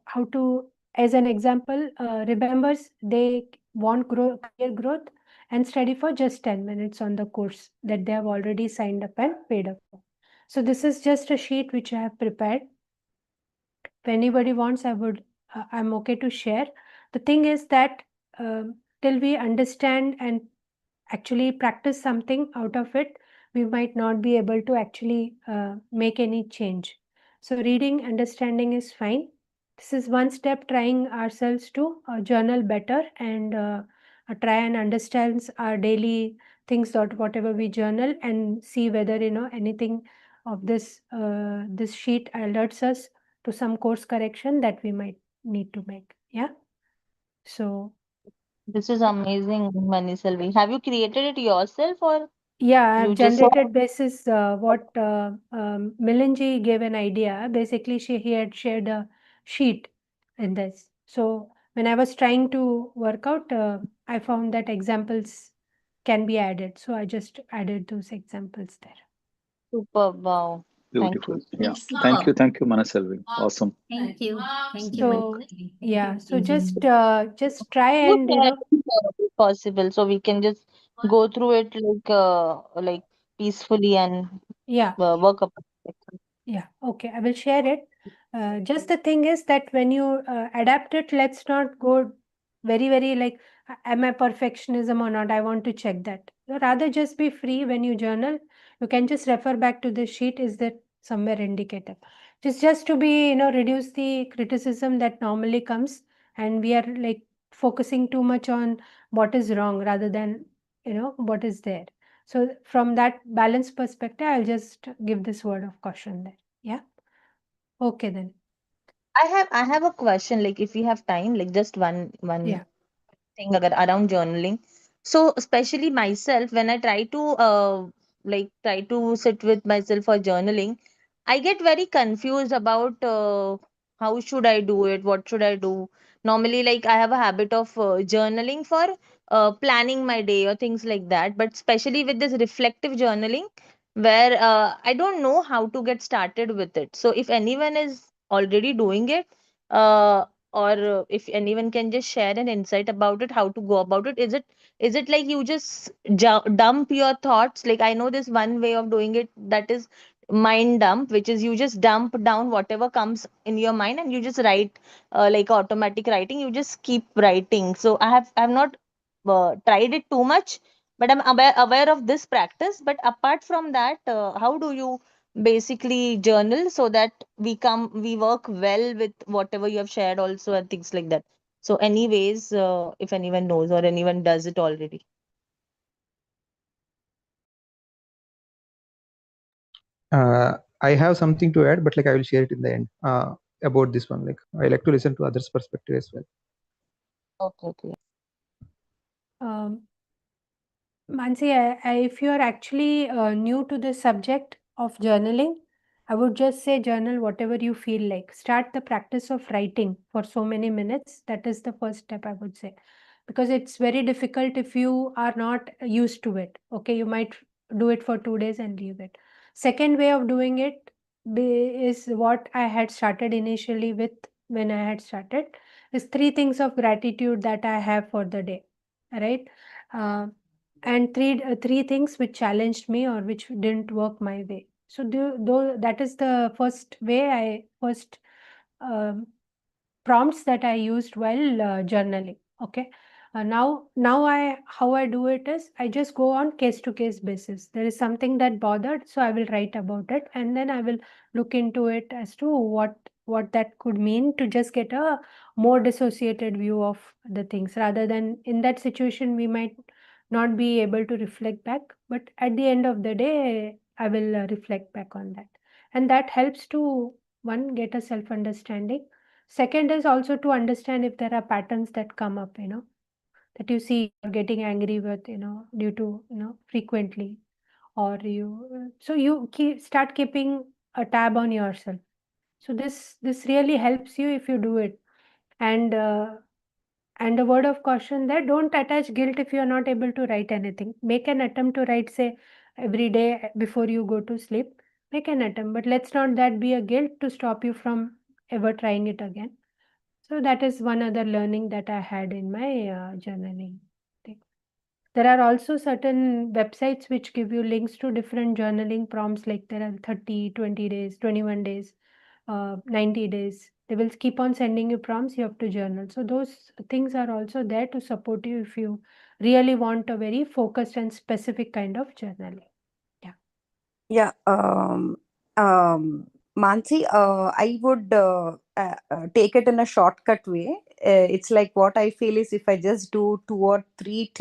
Speaker 1: how to, as an example, remembers they want career growth and study for just 10 minutes on the course that they have already signed up and paid up for. So this is just a sheet which I have prepared. If anybody wants, I'm okay to share. The thing is that till we understand and actually practice something out of it, we might not be able to actually make any change. So reading, understanding is fine. This is one step, trying ourselves to journal better and try and understand our daily things, or whatever we journal, and see whether anything of this this sheet alerts us to some course correction that we might need to make. Yeah. So
Speaker 7: This is amazing, Maniselvi. Have you created it yourself or
Speaker 1: yeah, I've
Speaker 7: you just
Speaker 1: generated basis what Milinji gave an idea. Basically, he had shared a sheet in this. So when I was trying to work out, I found that examples can be added. So I just added those examples there.
Speaker 7: superb? Wow. Thank
Speaker 8: Beautiful.
Speaker 7: you.
Speaker 8: Yeah.
Speaker 5: Super.
Speaker 8: Thank you, Manaselvi. Awesome.
Speaker 5: Thank you. Thank you,
Speaker 1: So
Speaker 5: Maniselvi.
Speaker 1: yeah, so just try
Speaker 7: You
Speaker 1: and
Speaker 7: share it, if possible, so we can just go through it like peacefully and
Speaker 1: yeah.
Speaker 7: work up.
Speaker 1: Yeah, okay, I will share it. Just the thing is that when you adapt it, let's not go very like, am I perfectionism or not? I want to check that. Rather, just be free when you journal. You can just refer back to the sheet. Is that somewhere indicative? Just to be, reduce the criticism that normally comes, and we are like focusing too much on what is wrong rather than what is there. So from that balance perspective, I'll just give this word of caution there. Yeah. Okay then.
Speaker 7: I have a question, like if we have time, like just one
Speaker 1: Yeah.
Speaker 7: thing around journaling. So especially myself, when I try to sit with myself for journaling, I get very confused about how should I do it, what should I do. Normally, like I have a habit of journaling for planning my day or things like that. But especially with this reflective journaling, where I don't know how to get started with it. So if anyone is already doing it, or if anyone can just share an insight about it, how to go about it. Is it like you just dump your thoughts? Like I know this one way of doing it, that is mind dump, which is you just dump down whatever comes in your mind and you just write, like automatic writing, you just keep writing. So I have not tried it too much, but I'm aware of this practice. But apart from that, how do you basically journal so that we work well with whatever you have shared also and things like that? So anyways, if anyone knows or anyone does it already.
Speaker 10: I have something to add, but like I will share it in the end about this one. Like I like to listen to others' perspective as well.
Speaker 7: Okay.
Speaker 1: Mansi, if you are actually new to the subject of journaling, I would just say journal whatever you feel like. Start the practice of writing for so many minutes. That is the first step, I would say, because it's very difficult if you are not used to it. Okay, you might do it for 2 days and leave it. Second way of doing it is what I had started initially with when I had started, is 3 things of gratitude that I have for the day, right? And three things which challenged me or which didn't work my way. So though that is the first way I first prompts that I used while journaling. Okay. Now how I do it is I just go on case to case basis. There is something that bothered, so I will write about it, and then I will look into it as to what that could mean, to just get a more dissociated view of the things, rather than in that situation we might not be able to reflect back, but at the end of the day I will reflect back on that, and that helps to, one, get a self understanding. Second is also to understand if there are patterns that come up, that you see you're getting angry with, due to, frequently, or so you start keeping a tab on yourself. So this really helps you if you do it. And a word of caution there, don't attach guilt if you are not able to write anything. Make an attempt to write, say, every day before you go to sleep. Make an attempt, but let's not that be a guilt to stop you from ever trying it again. So that is one other learning that I had in my journaling thing. There are also certain websites which give you links to different journaling prompts, like there are 30, 20 days, 21 days, 90 days. They will keep on sending you prompts, you have to journal. So those things are also there to support you if you really want a very focused and specific kind of journaling. Yeah.
Speaker 11: Yeah, Mansi, I would take it in a shortcut way. It's like what I feel is if I just do two or three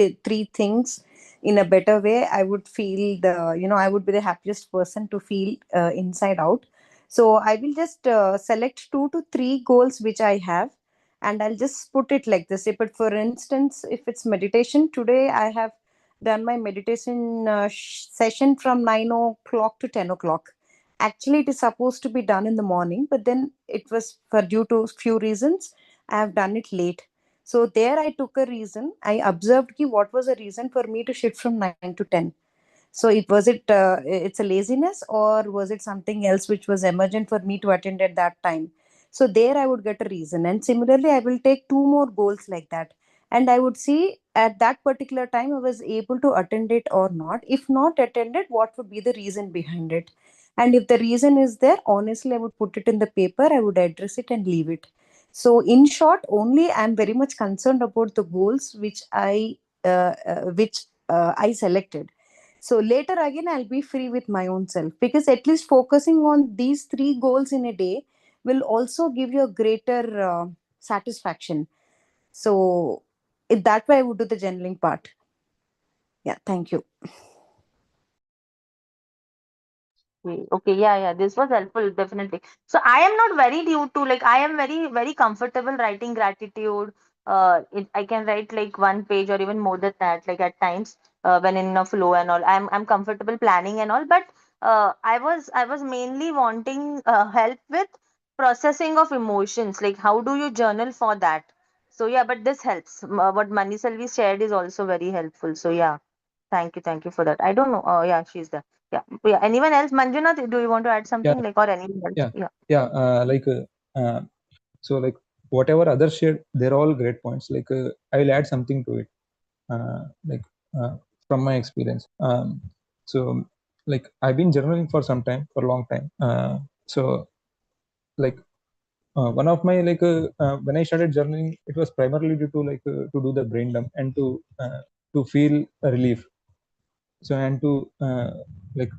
Speaker 11: things in a better way, I would feel I would be the happiest person to feel inside out. So I will just select 2 to 3 goals which I have, and I'll just put it like this. If for instance, if it's meditation, today I have done my meditation session from 9 o'clock to 10 o'clock. Actually, it is supposed to be done in the morning, but then it was for due to few reasons, I have done it late. So there I took a reason. I observed what was the reason for me to shift from 9 to 10. So it's a laziness, or was it something else which was emergent for me to attend at that time? So there I would get a reason. And similarly, I will take 2 more goals like that. And I would see at that particular time I was able to attend it or not. If not attended, what would be the reason behind it? And if the reason is there, honestly, I would put it in the paper, I would address it and leave it. So in short, only I'm very much concerned about the goals which I selected. So later again, I'll be free with my own self, because at least focusing on these 3 goals in a day will also give you a greater satisfaction. So that way I would do the journaling part. Yeah, thank you.
Speaker 7: Okay, yeah, this was helpful, definitely. So I am not very due to, like, I am very, very comfortable writing gratitude. I can write like 1 page or even more than that, like at times when in a flow and all. I'm comfortable planning and all, but I was mainly wanting help with processing of emotions. Like, how do you journal for that? So yeah, but this helps. What Mani Selvi shared is also very helpful. So yeah, thank you for that. I don't know. Yeah, she's there. Yeah. Anyone else? Manjunath, do you want to add
Speaker 10: Yeah,
Speaker 7: something, like, or anyone else?
Speaker 10: yeah,
Speaker 7: Yeah.
Speaker 10: yeah. So like whatever others shared, they're all great points. Like I will add something to it. Like from my experience. So like I've been journaling for some time, for a long time. So like one of my when I started journaling, it was primarily due to to do the brain dump and to feel a relief. So and to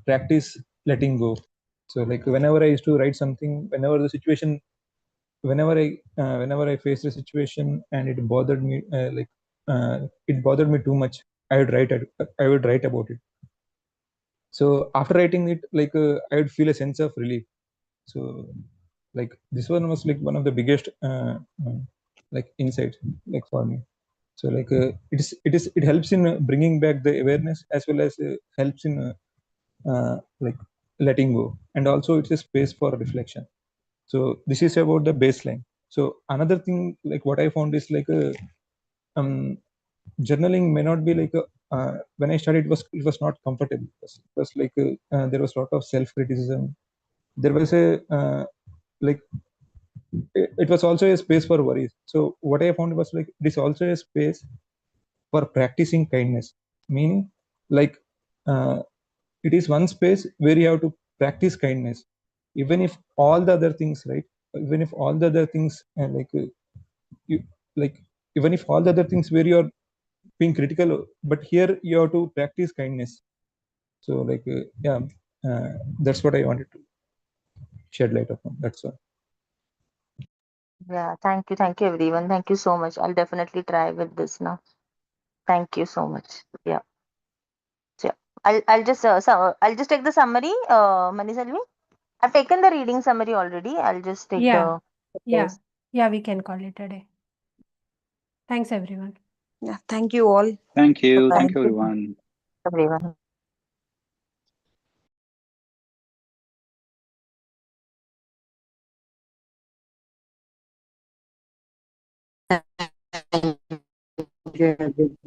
Speaker 10: practice letting go. So like whenever I used to write something, whenever I faced a situation and it bothered me, it bothered me too much, I would write about it. So after writing it, I would feel a sense of relief. So like this one was like one of the biggest insights for me. So it helps in bringing back the awareness, as well as helps in letting go, and also it's a space for reflection. So this is about the baseline. So another thing, like what I found is journaling may not be when I started, it was not comfortable. It was there was a lot of self criticism. There was a like it was also a space for worries. So what I found was it is also a space for practicing kindness, meaning like uh, it is one space where you have to practice kindness, even if all the other things, right, even if all the other things you like even if all the other things where you're being critical, but here you have to practice kindness. So that's what I wanted to shed light upon. That's all.
Speaker 7: Yeah, thank you everyone. Thank you so much. I'll definitely try with this now. Thank you so much. Yeah. So I'll just I'll just take the summary, Maniselvi. I've taken the reading summary already. I'll just take
Speaker 1: Yeah,
Speaker 7: the
Speaker 1: yeah,
Speaker 7: post.
Speaker 1: yeah, we can call it a day. Thanks, everyone.
Speaker 11: Yeah, thank you all.
Speaker 8: Thank you.
Speaker 7: Bye-bye.
Speaker 8: Thank you, everyone.
Speaker 7: Everyone.
Speaker 4: Thank you, everyone.